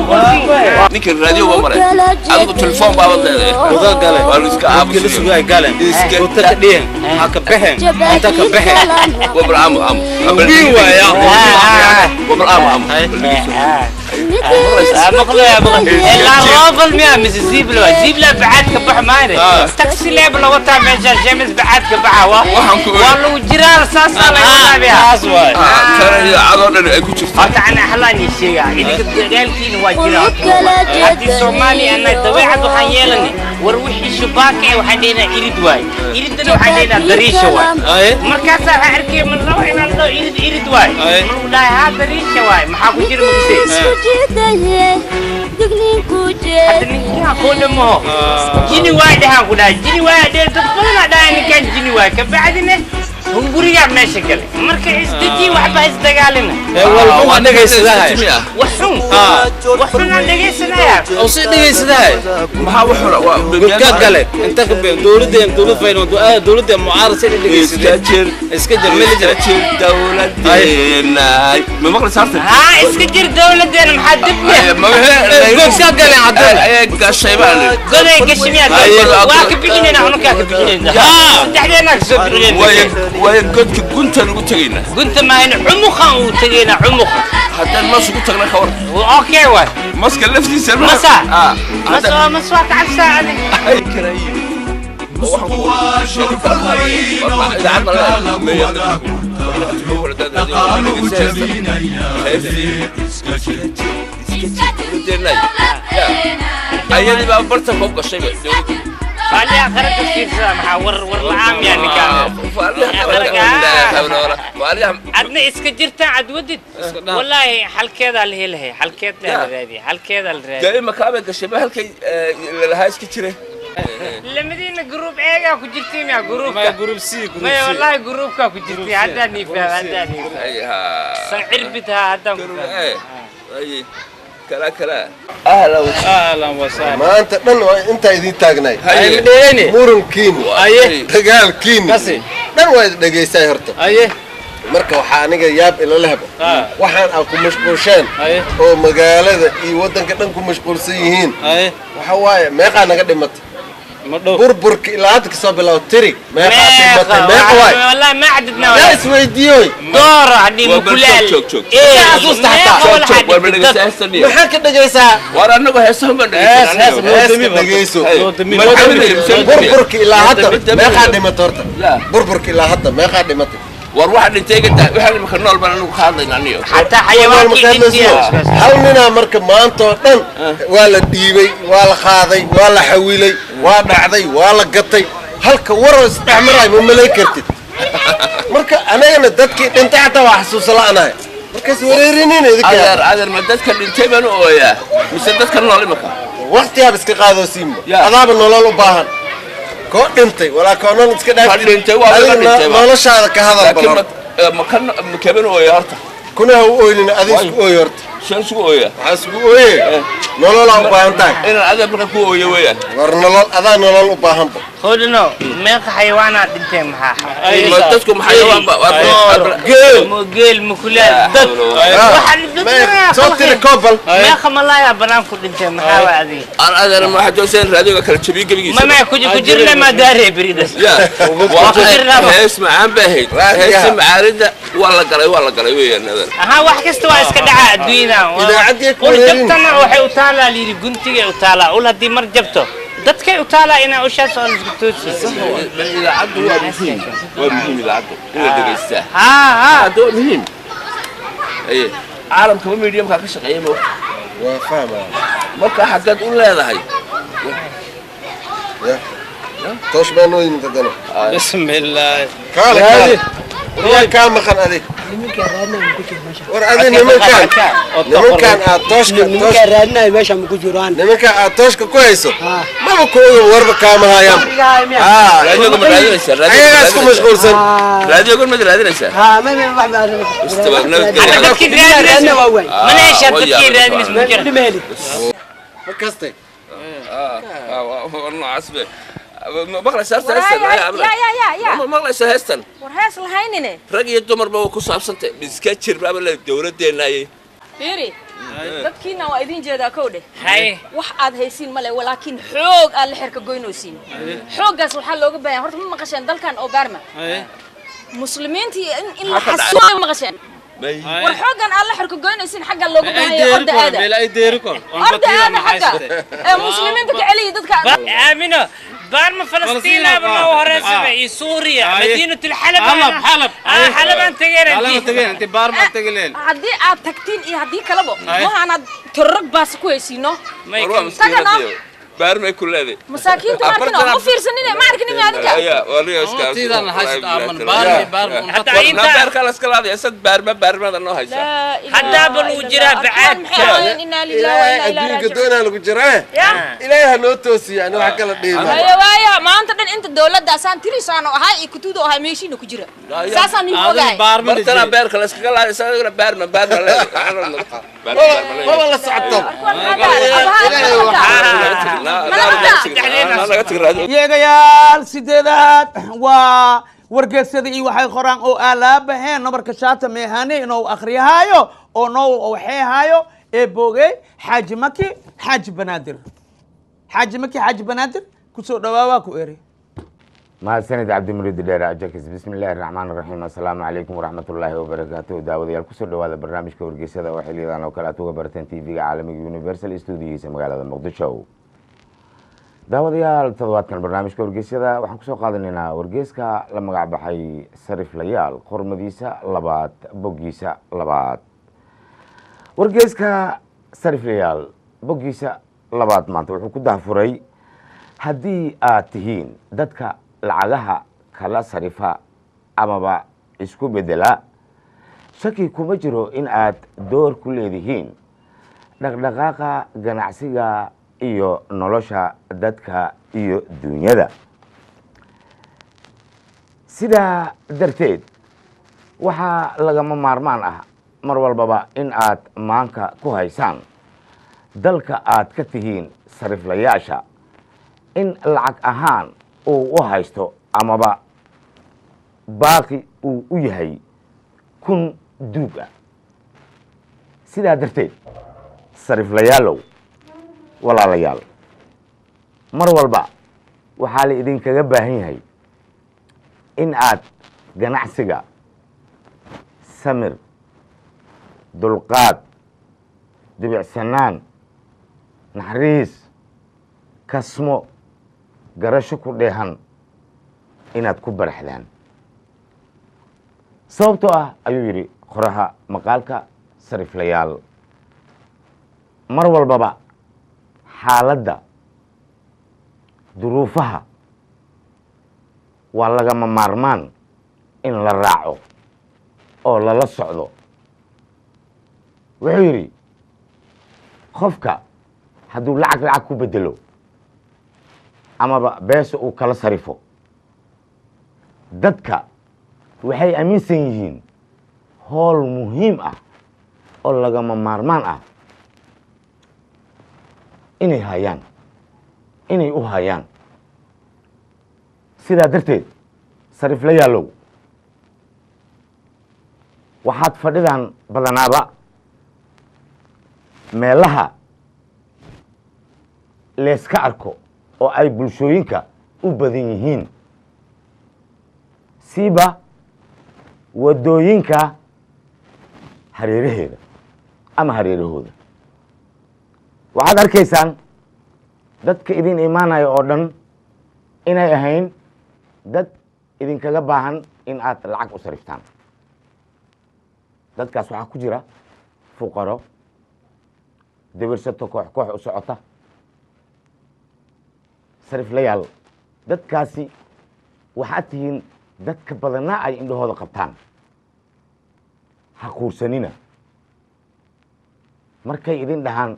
[SPEAKER 3] مع
[SPEAKER 15] نيك الراديو ومرة أنا تلفون بابا ده
[SPEAKER 18] وذا قال
[SPEAKER 15] قالوا إسكا
[SPEAKER 18] أبغى نسوي قال إسكا وتكدين هاك بهم أنت كبهم
[SPEAKER 15] وبرعام
[SPEAKER 3] بيوا يا
[SPEAKER 15] وبرعام
[SPEAKER 3] الرافل ميا مسيب له زيب له بعد كبح مايري تاكسي له بلا وتا ميجا جيمس بعد كبح والله جرار اساسا لا يبيها
[SPEAKER 15] اسوا ترى يا عضل اي كجرت
[SPEAKER 3] انا احلاني شيء انك دغالكين واجرا هذه سومالي انا طبيعه waxaan yeelanay war wixii shubaaka waxaan dheena irid waay iridna waxaan dheena dariisha waay markaas aan arkay man rabo inaan dho irid waay man dhahay ha dariisha waay maxaa ku jira magtay ninka koodamo jini waay dhahan ku dhahay jini waay dheer dad badan dhahay ninkan jini waay ka bacdina hunguriga meesha galay marka isdiji waxba isdagaalina
[SPEAKER 18] والله أنا جاي سداها
[SPEAKER 3] وحنا dhageysanaya
[SPEAKER 18] أو سيد جاي سداها
[SPEAKER 15] ما وحنا
[SPEAKER 18] بكاد قالت أنت دولة فين دولة معارضة سيد جاي سداها إسكجر ملجر
[SPEAKER 15] دولة ما مقل صارت
[SPEAKER 3] إسكجر دولة دين محددنا
[SPEAKER 18] بكاد قال عدل
[SPEAKER 15] كشيبان
[SPEAKER 3] قال كشميات واقف بيجينا نحن كاك بيجينا تحدينا كسب
[SPEAKER 15] وين كنت نقول تجينا
[SPEAKER 3] كنت ما هنا عمقا وتجينا عمقا
[SPEAKER 15] حتى المسك تجينا خبر
[SPEAKER 3] اوكي واي
[SPEAKER 15] مسك لفتي سر
[SPEAKER 3] مسا مسواك عفسا عليك
[SPEAKER 15] اي كرايم أيام بقى برتك فوق الشيء
[SPEAKER 3] فعليها خرج كثير سامحة والعام يعني كان عدنا إسكجرتا عد ودد والله حل كذا اللي هي لهي حل كذا الرادي حل كذا الرادي
[SPEAKER 15] جاي مكابل كشبه هل كي لها إسكتيره
[SPEAKER 3] لمدينا جروب إيه كجرتي مع جروب ما
[SPEAKER 18] جروب سي
[SPEAKER 3] ما والله جروب كجرتي عداني فيها عداني سعربتها عدم
[SPEAKER 15] أي كلا
[SPEAKER 18] أهلا وسهلا
[SPEAKER 19] ما أنت أنت إذا تاجناي
[SPEAKER 18] هاي
[SPEAKER 19] مورنكين
[SPEAKER 18] أيه
[SPEAKER 19] تقال كين
[SPEAKER 18] كسي
[SPEAKER 19] وايد دقيسة هرت
[SPEAKER 18] أيه
[SPEAKER 19] مركب وحانيجا ياب إلى لهب وحان أكون مشغولشان ومقالة يودن كده نكون مشغولسيين وحوايا ما قانا قدمت burburka ilaa hadda kasoo bilow tiri meeqaa waay
[SPEAKER 3] والله ما عددنا
[SPEAKER 19] yaa isweydiiyoy
[SPEAKER 3] دور عدي مكلال ايه
[SPEAKER 19] xasuusta xataa maxaa ka dhagaysaa
[SPEAKER 15] war anagu heesaha ma
[SPEAKER 19] dhagayso burburka ilaa hadda meeqaa dhimatay horta burburka ilaa hadda meeqaa dhimatay
[SPEAKER 15] war waxa dhintay gada waxa nimka nool baan anagu ka hadlayna aniyo
[SPEAKER 3] حتى حيوانكي
[SPEAKER 19] hal ninaa marka maanta oo dhan waa la dhiibay waa la qaaday waa la xawilay waa dhacday waa la gatay halka warar isdhexmaray ma malay kartid marka anagana dadkii dhintay xataa waa xasuusa la'anahay markaas wareerinin idinka
[SPEAKER 15] adeer ma dadka dhintay baan ooyaa mise dadka nool imaka
[SPEAKER 19] waqtigaad iska qaado siimo adaaba nolol u baahan koo dhintay walaa koonan iska dhaafin noloshaada ka hadal badan
[SPEAKER 15] ma kaban ooya horta
[SPEAKER 19] kuna ha u ooynin adiga isku ooy horta
[SPEAKER 15] shan isku ooya
[SPEAKER 19] waxaa isku ooye nololaa u baahan tahay
[SPEAKER 15] inaan adeer marka ku ooyo weeyaan
[SPEAKER 19] war nolol adaa nolol u baahanba
[SPEAKER 3] خذنا ميق حيوانات انت محا
[SPEAKER 15] ما تسكم حيوان
[SPEAKER 3] قيل مكلال ضد واحد
[SPEAKER 19] صوت الكوبل
[SPEAKER 3] ميق مالله يا بنام كل انت محا وعدي
[SPEAKER 15] انا ما حد وسين راديو كلا تشبي قبي
[SPEAKER 3] ما كجر لما داري بريدس
[SPEAKER 15] يا اسمع عن باهي اسمع عارده والله قلي ويا نذر
[SPEAKER 3] ها واحد كستوا اسك دعا ادوينا
[SPEAKER 19] اذا عديك
[SPEAKER 3] ورجبتنا waxay u taala liiri guntiga u taala ul hadii mar jabto dadkay u taala ina u shaas oo isku toosay
[SPEAKER 15] ila adu waa muhiim ila adu ila dhageysta adu muhiim ay caalamka meediumka ka shaqeeyay
[SPEAKER 19] waa fahma
[SPEAKER 15] marka xaqad u leedahay
[SPEAKER 19] توش بانو ينتدنا
[SPEAKER 18] بسم الله
[SPEAKER 19] كالك كان مخن أديك ور أدي نمكان أتوش
[SPEAKER 18] نمكان رادنا باش عم كجوران
[SPEAKER 19] نمكان أتوش كويسو ما بكون ورب كامها يام
[SPEAKER 15] راديو كم راديو نسا
[SPEAKER 19] أيه أسكو مشغول سن
[SPEAKER 15] راديو كم راديو نسا
[SPEAKER 18] ما واحد
[SPEAKER 15] استوى
[SPEAKER 3] أنا تفكير راديو ما ليش تفكير راديو مش ممكن
[SPEAKER 18] مالي
[SPEAKER 19] ما كستي
[SPEAKER 15] والله عصبي مقلس هستن يا مقلس هستن
[SPEAKER 20] warhees lahaynine
[SPEAKER 15] rag iyo dumarba ku saabsantay miska jirbaaba la dawladeenaayay
[SPEAKER 20] fiiri dadkiina waa idin jeedaa kowdhe
[SPEAKER 3] hay
[SPEAKER 20] wax aad haysiin male walaakiin xoog aad la xirka goynaysiin xoogaas waxa looga baahan horta ma maqasheen dalkan oo gaarma muslimiintii in la xasuuyo maqasheen war xoogan aad la xirka goynaysiin xagga looga baahan orda aada orda aada xagga muslimiinta ka celiya dadka
[SPEAKER 3] aamino بارما فلسطين ما ورثة سوريا مدينة الحلب حلب أنت غير
[SPEAKER 18] أنت بارما تقلين
[SPEAKER 20] هدي تكتين إيه هدي كلامه ما أنا ترك بس كويسينه
[SPEAKER 15] ما يكون بارما كل هذه
[SPEAKER 20] مساكين تماركنا ما في سنين ما عارفين مين هذيك
[SPEAKER 15] يا ولي اسكار
[SPEAKER 18] تيجان حاسد آمن بارما
[SPEAKER 15] حتى أنت بارك الله اسكار هذا يسد بارما ده نوع هيسا
[SPEAKER 3] حتى بالوجرة بعد
[SPEAKER 20] إنا لله وإنا إليه راجعون
[SPEAKER 19] قدونا الوجرة إليها نوتوسي يعني وحكي لك
[SPEAKER 20] أيوة ما أنت الدولة ده سان تري سانو هاي كتودو هاي ماشي نكجرة ساسا نيفوجاي
[SPEAKER 15] مرتنا بارك الله اسكار هذا يسد بارما
[SPEAKER 19] والله صعبتهم
[SPEAKER 2] yeegayaal sideedaad waa wargeysyada iyo waxay qoraan oo aalaabaheen nabarka shaata meehane inuu akhriyahaayo oo noo waxeehaayo ee boogay xaaji maki xaaji banaadir kusoo dhawaawaa ku eri
[SPEAKER 21] mahadsanid cabdimuriid dheer ajakis bismillaahi raxmaani raxiim assalaamu calaykum waraxmatullaahi wabarakaatuh daawadayaal kusoo dhawaada barnaamijka wargeysyada oo xiliyadan oo kale aad uga barateen tv-ga caalamiga universal stuudiyihiisa magaalada muqdisho daawadayaal toddobaadkan barnaamijka wargeysyada waxaan kusoo qaadanaynaa wargeyska la magac baxay sariflayaal qormadiisa labaad boggiisa labaad wargeyska sariflayaal boggiisa labaad maanta wuxuu ku dahfuray haddii aad tihiin dadka lacagaha kala sarifa amaba isku bedela shaki kuma jiro in aad door ku leedihiin dhaqdhaqaaqa ganacsiga iyo nolosha dadka iyo dunyada sidaa darteed waxaa lagama maarmaan ah mar walbaba in aad maanka ku haysaan dalka aad ka tihiin sariflayaasha in lacag ahaan uu u haysto amaba baaqi uu u yahay kun duug ah sidaa darteed sariflayaalow walaalayaal mar walba waxaa la idinkaga baahan yahay in aad ganacsiga samir dulqaad dibicsanaan naxariis kasmo garasho ku dheehan inaad ku baraxdaan sababtoo ah ayuu yidhi qoraha maqaalka sariflayaal mar walbaba xaaladda duruufaha waa lagama maarmaan in la raaco oo lala socdo wuxuu yidhi qofka hadduu lacag ku bedelo amaba beesha uu kala sarifo dadka waxay aaminsan yihiin howl muhiim ah oo lagama maarmaan ah inay hayaan inay u hayaan sidaa darteed sariflayaalow waxaad fadhidaan badanaaba meelaha leeska arko oo ay bulshooyinka u badan yihiin siiba waddooyinka hareeraheeda ama hareerahooda waxaad arkaysaan dadka idin imaanaya oo dhan inay ahayn dad idinkaga baahan in aad lacag u sariftaan dadkaas waxaa ku jira fuqaro dibirsato koox koox u socota sariflayaal dadkaasi waxaad tihiin dadka badanaa ay indhahooda qabtaan ha quursanina markay idin dhahaan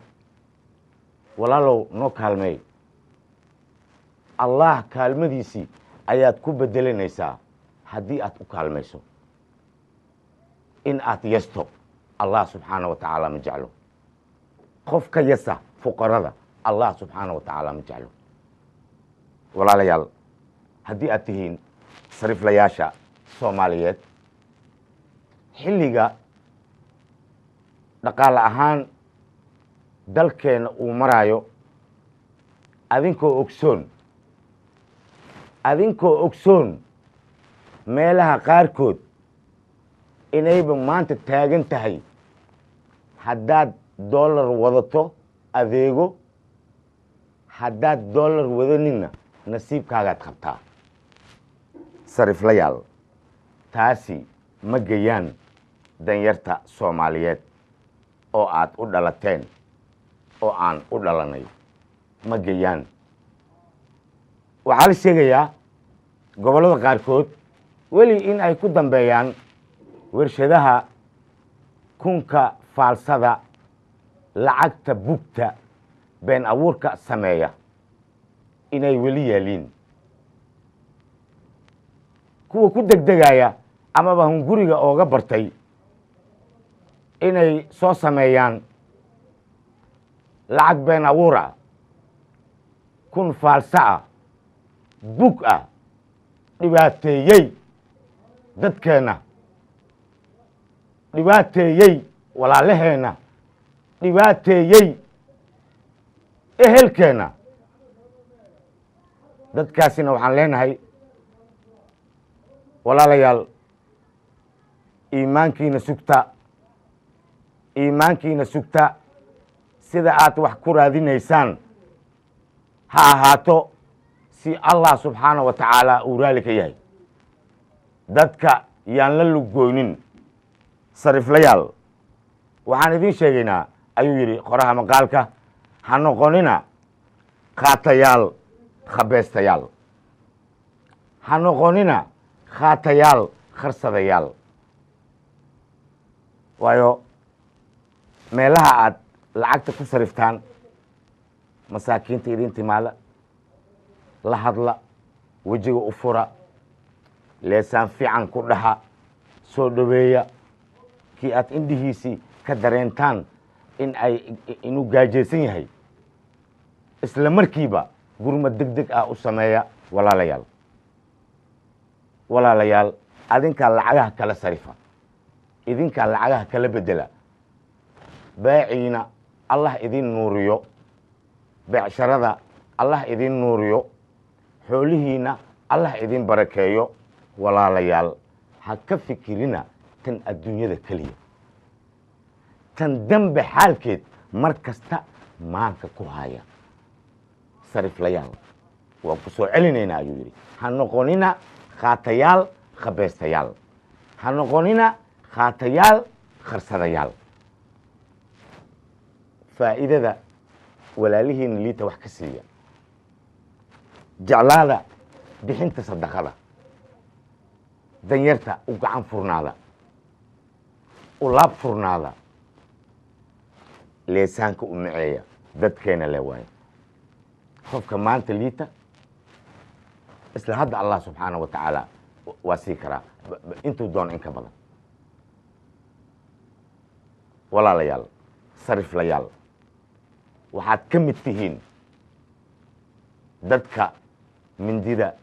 [SPEAKER 21] walaalow noo kaalmeey allah kaalmadiisii ayaad ku bedelanaysaa haddii aad u kaalmayso in aad yasto allah subxaana wa tacaala ma jeclo qof ka yasa fuqarada allah subxaana wa tacaala ma jeclo walaalayaal haddii aad tihiin sariflayaasha soomaaliyeed xilliga dhaqaale ahaan dalkeena uu maraayo adinkoo ogsoon meelaha qaarkood inayba maanta taagan tahay haddaad dollar wadato adeego haddaad dollar wadaninna nasiibkaagaad qabtaa sariflayaal taasi ma gayaan danyarta soomaaliyeed oo aad u dhalateen oo aan u dhalanay ma gayaan waxaa la sheegayaa gobollada qaarkood weli in ay ku dambeeyaan warshadaha kunka faalsada lacagta bugta been abuurka sameeya inay weli yaaliin kuwa ku degdegaya amaba hunguriga ooga bartay inay soo sameeyaan lacag been abuur ah kun faalsa ah bug ah dhibaateeyey dadkeenna dhibaateeyey walaalaheenna dhibaateeyey ehelkeenna dadkaasina waxaan leenahay walaalayaal iimaankiina sugta sida aad wax ku raadinaysaan ha ahaato si allah subxaana wa tacaala uu raali ka yahay dadka yaan la lugooynin sariflayaal waxaan idiin sheegaynaa ayuu yidhi qoraha maqaalka ha noqonina khaatayaal khabeestayaal ha noqonina khaatayaal kharsadayaal waayo meelaha aad lacagta ku sariftaan masaakiinta idin timaada la hadla wejiga u fura leesaan fiican ku dhaha soo dhoweeya kii aad indhihiisii ka dareentaan inuu gaajaysan yahay isla markiiba gurmad deg deg ah u sameeya walaalayaal adinkaa lacagaha kala sarifa idinkaa lacagaha kala bedela beeciina allah idin nuuriyo beecsharada allah idin nuuriyo xoolihiina allah idin barakeeyo walaalayaal ha ka fikirina tan adduunyada keliya tan dambe xaalkeed mar kasta maanka ku haya sariflayaal waan ku soo celinaynaa ayuu yidhi ha noqonina khaatayaal khabeestayaal ha noqonina khaatayaal kharsadayaal faa'iidada walaalihiina liita wax ka siiya jeclaada bixinta sadaqada danyarta u gacan furnaada u laab furnaada leesaanka u maceeya dadkeena le waayo qofka maanta liita isla hadda allah subxaana wa tacaala waa sii karaa intuu doono in ka badan walaalayaal sariflayaal waxaad ka mid tihiin dadka mindida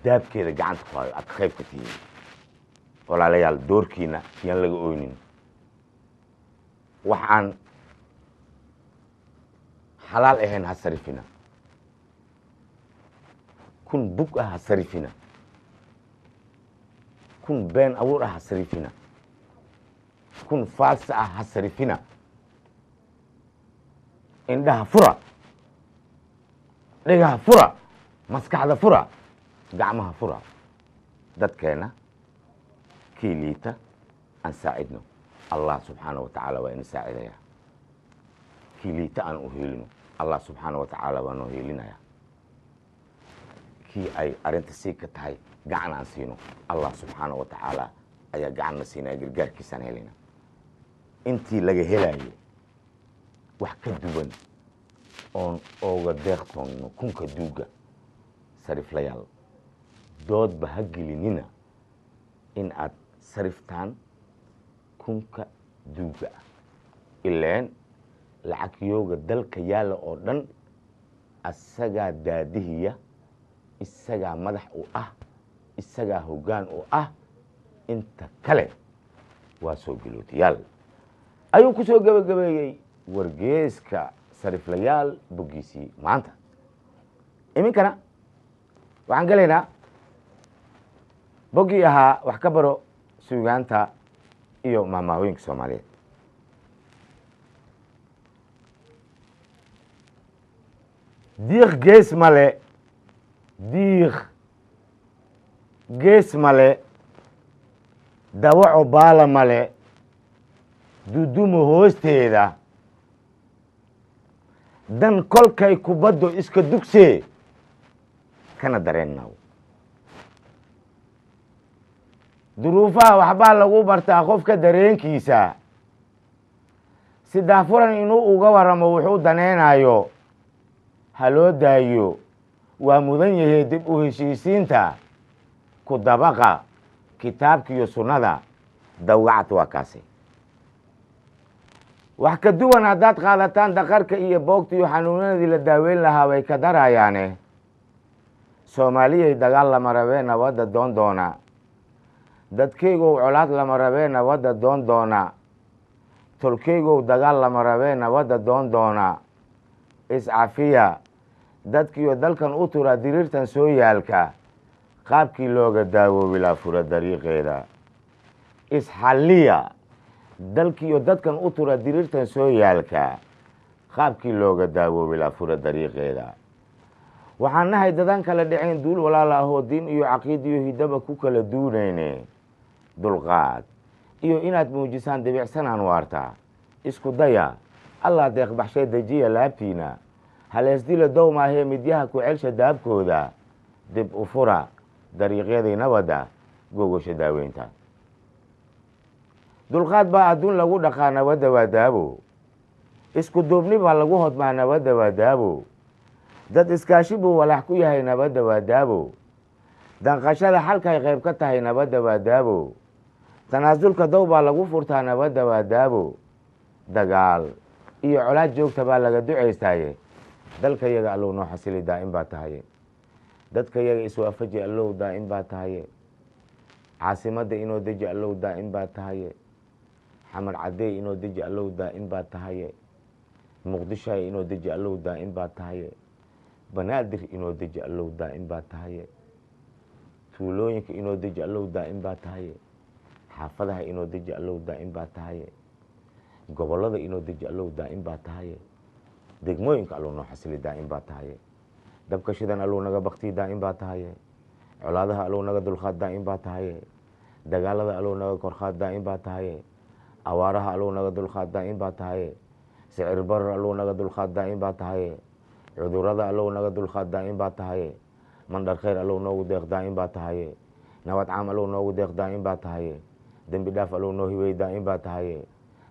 [SPEAKER 21] daabkeeda gacanta ku hayo aad qayb ka tihiin walaalayaal doorkiina yaan laga oynin wax aan xalaal ahayn ha sarifina kun bug ah ha sarifina kun been abuur ah ha sarifina kun faalsa ah ha sarifina indhaha fura dhegaha fura maskaxda fura gacmaha fura dadkeena kii liita aan saacidno allah subxaana wa tacaala waa ina saacidaya kii liita aan u helino allah subxaana wa tacaala waa noo helinaya kii ay arrinta sii ka tahay gacan aan siino allah subxaana wa tacaala ayaa gacanna siinaya gargaarkiisaan helina intii laga helaye wax ka duwan oon ooga deeqtoonno kunka duuga sariflayaal doodba ha gelinina in aad sariftaan kunka duuga ah ileen lacagyooga dalka yaalla oo dhan isagaa daadihiya isagaa madax u ah isagaa hoggaan u ah inta kale waa soo galootiyaal ayuu ku soo gebagabeeyey wargeeska sariflayaal boggiisii maanta iminkana waxaan gelaynaa boggii ahaa wax ka baro suugaanta iyo maahmaahooyinka soomaaliyeed diiq gees male diiq gees male dawaco baala male dudumo hoosteeda dan kolkay kubaddo iska dugsee kana dareennaw duruufaha waxbaa lagu bartaa qofka dareenkiisa si daafuran inuu uga warramo wuxuu danaynayo ha loo daayo waa mudan yahay dib u heshiisiinta ku dabaqa kitaabkiiyo sunnada dawacad waa kaasi wax ka duwan haddaad qaadataan daqarka iyo boogta iyo xanuunadii la daaweyn lahaa way ka darayaane soomaaliyay dagaal lama rabee nabadda doon doona dadkaygow colaad lama rabee nabadda doon doona tolkaygow dagaal lama rabee nabadda doon doona iscafiya dadkiiyo dalkan u tura diriirtan soo yaalka qaabkii looga daawoobi laa fura dariiqeeda isxalliya dalkiiyo dadkan u tura diriirtan soo yaalka qaabkii looga daawoobi laa fura dariiqeeda waxaan nahay dadan kala dhacayn duul walaala ahoo diin iyo caqiid iyo hidaba ku kala duunayne dulqaad iyo inaad muujisaan debicsanaan waarta isku daya allah deeqbaxshay dejiya laabtiina haleesdila dow maahee midyaha ku celsha daabkooda dib u fura dariiqyadii nabadda gogosha daaweynta dulqaad baa adduun lagu dhaqaa nabadda waa daabo isku duubni baa lagu hodmaa nabadda waa daabo dad iskaashi buu walaax ku yahay nabadda waa daabo danqashada xalkay qayb ka tahay nabadda waa daabo tanaasulka dow baa lagu furtaa nabadda waa daabo dagaal iyo colaad joogta baa laga ducaystaaye dalka yaga allow noo xasili daa'im baa tahaye dadka yaga iswaafaji allow daa'im baa tahaye caasimadda inoo deji allow daa'im baa tahaye xamar cadeey inoo deji allow daa'im baa tahaye muqdishoay inoo deji allow daa'im baa tahaye banaadir inoo deji allow daa'im baa tahaye tuulooyinka inoo deji allow daa'im baa tahaye xaafadaha inoo deji allow daa'im baa tahaye gobollada inoo deji allow daa'im baa tahaye degmooyinka allow noo xasili daa'im baa tahaye dabka shidan allow naga baktiyi daa'im baa tahaye colaadaha allow naga dulqaad daa'im baa tahaye dagaalada allow naga korqaad daa'im baa tahaye awaaraha allow naga dulqaad daa'im baa tahaye sicir barar allow naga dulqaad daa'im baa tahaye cudurrada allow naga dulqaad daa'im baa tahaye mandhar khayr allow noogu deeq daa'im baa tahaye nabad caam allow noogu deeq daa'im baa tahaye dembi dhaaf allow noo hiweey daa'im baa tahaye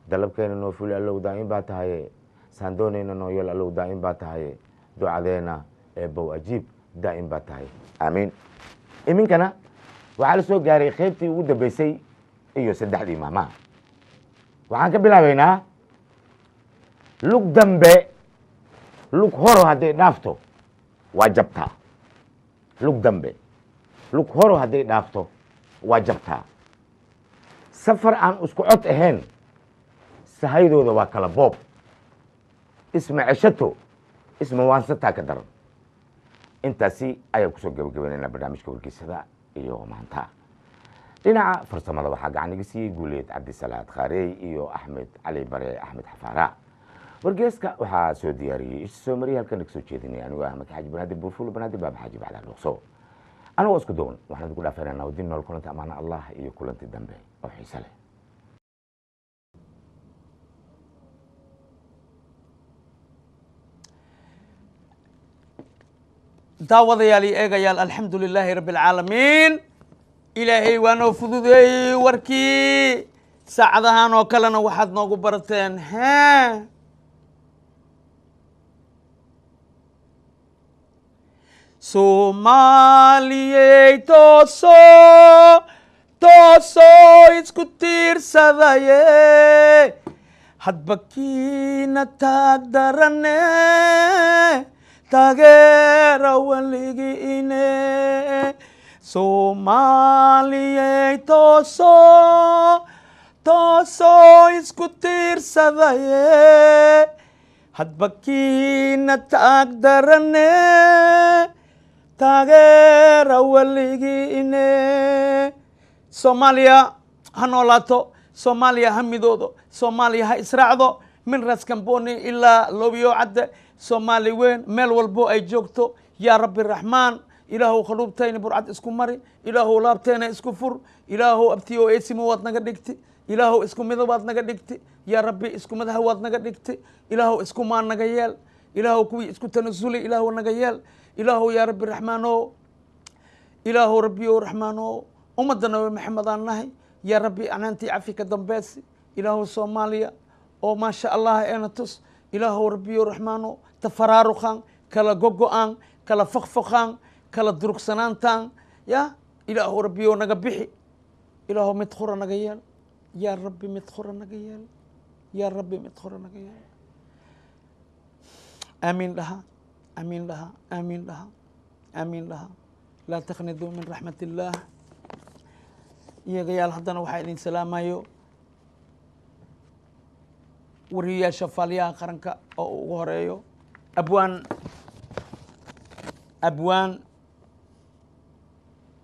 [SPEAKER 21] dalabkeena noo fuli allow daa'im baa tahaye saandoonayna noo yeel allow daa'im baa tahaye ducadeena eebbow ajiib daa'im baa tahaye aamiin iminkana waxaa la soo gaaray qaybtii ugu dambeysay iyo saddexdii maamaha waxaan ka bilaabaynaa lug dambe lug horo hadday dhaafto waa jabtaa lug dambe lug horo hadday dhaafto waa jabtaa safar aan isku cod ahayn sahaydooda waa kala boob isma ceshato isma waansataa ka daran intaasi ayaan kusoo gabagabaynaynaa barnaamijka wargeysada iyo maanta dhinaca farsamada waxaa gacan iga siiyey guuleed cabdisalaad khaarey iyo axmed cali bare axmed xafaara wargeeska waxaa soo diyaariyey isha soo mariyay halkan naga soo jeedinaya anigoo ah makaxaji banaadir buurfuul banaadir baaba xaaji bacdaa dhuuqso anigoo isku duwan waxaan idinku dhaafaynaa wadin nool kulanta amaana allah iyo kulanti dambe oo xiise leh
[SPEAKER 2] daawadayaal iyo eegayaal alxamdu lilaahi rabbi alcaalamiin ilaahay waa noo fududeeyey warkii saacadahan oo kalena waxaad noogu barateen soomaaliyey toosoo isku tiirsadaye hadba kiina taag darane taageera weligiine soomaaliyey toosoo isku tiirsadaye hadba kiina taag darane taageera weligiine soomaaliya ha noolaato soomaaliya ha midoodo soomaaliya ha israacdo min ras kamboni ilaa loobiyo cadde soomaali weyn meel walbo ay joogto yaa rabbi raxmaan ilaahow khaluubtayna burcad isku mari ilaahow laabteena isku fur ilaahow abtiyo eesimo waad naga dhigti ilaahow isku mido waad naga dhigti yaa rabbi isku madaha waad naga dhigti ilaahow isku maan naga yeel ilaahow kuwii isku tanasuli ilaahow naga yeel ilaahow yaa rabbi raxmaano ilaahow rabbiyo raxmaano ummadda nabi maxamed aan nahay yaa rabbi anaantii cafi ka dambeesi ilaahow soomaaliya oo maasha allah eena tus ilaahow rabbiyo raxmaano tafaraaruqan kala gogo-aan kala fakfaqaan kala durugsanaantaan ya ilaahow rabbiyo naga bixi ilaahow mid khura naga yeel yaa rabbi mid khura naga yeel yaa rabbi mid khura naga yeel aamiin dhaha aamiin dhaha aamiin dhaha aamiin dhaha laa takniduu min raxmat illaah iyagayaal haddana waxaa idin salaamayo wariyayaasha faaliyaha qaranka oo ugu horeeyo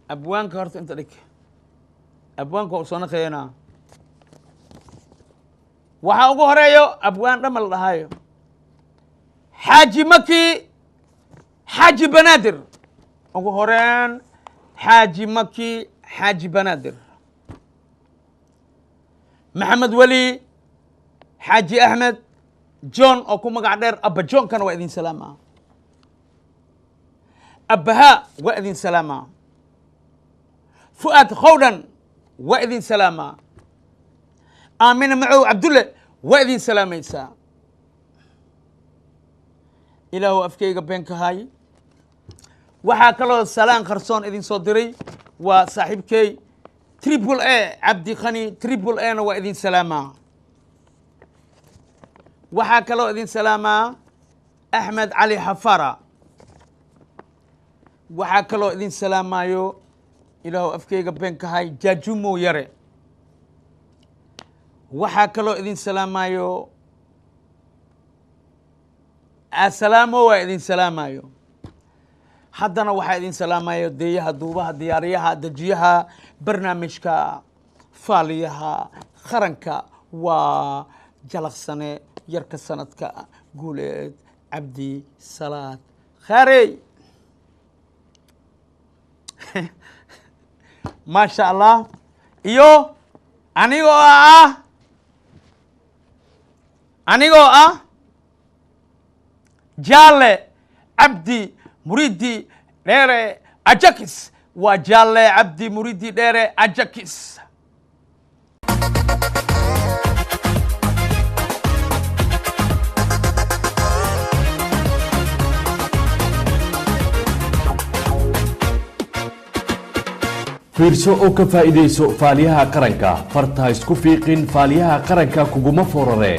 [SPEAKER 2] abwaanka horta inta dhig abwaanka waa u soo naqeeyanaa waxaa ugu horeeyo abwaan dhama la dhahaayo xaaji maki xaaji banaadir ugu horeen xaaji maki xaaji banaadir maxamed weli xaaji axmed john oo ku magac dheer abba johnkana waa idin salaamaa abbahaa waa idin salaamaa fu'aad khowdhan waa idin salaamaa aamina macow cabdulle waa idin salaamaysaa ilaahu afkeyga beenka haay waxaa kaloo salaan qarsoon idin soo diray waa saaxiibkey triple a cabdi khani triple ana waa idin salaamaa waxaa kaloo idin salaamaa axmed cali xafara waxaa kaloo idin salaamaayo ilaahu afkeyga beenka haay jaajumo yare waxaa kaloo idin salaamaayo asalaamo waa idin salaamaayo haddana waxaa idin salaamaya deeyaha duubaha diyaariyaha dejiyaha barnaamijka faaliyaha qaranka waa jalaqsane yarka sanadka guuleed cabdi salaad khaarey maasha allah iyo anigoo ah jaalle cabdi muridi dheere ajakis waa jaalle cabdi muridi dheere ajakis
[SPEAKER 1] fiirso oo ka faa'iidayso faaliyaha qaranka farta isku fiiqin faaliyaha qaranka kuguma forare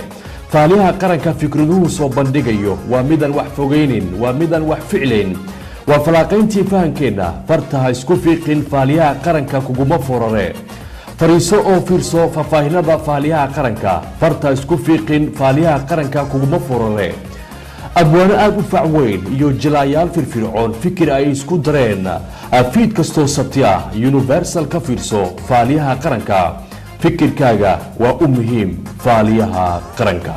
[SPEAKER 1] faaliyaha qaranka fikraduhu soo bandhigayo waa midaan wax fogeynin waa midaan wax ficlayn waa falaaqayntii fahankeenna farta isku fiiqin faaliyaha qaranka kuguma forare fariiso oo fiirso faahfaahinada faaliyaha qaranka farta isku fiiqin faaliyaha qaranka kuguma forare abwaano aad u fac weyn iyo jilaayaal firfircoon fikir ay isku dareen fiid kastoo sabti ah universal ka fiirso faaliyaha qaranka fikirkaaga waa u muhiim faaliyaha qaranka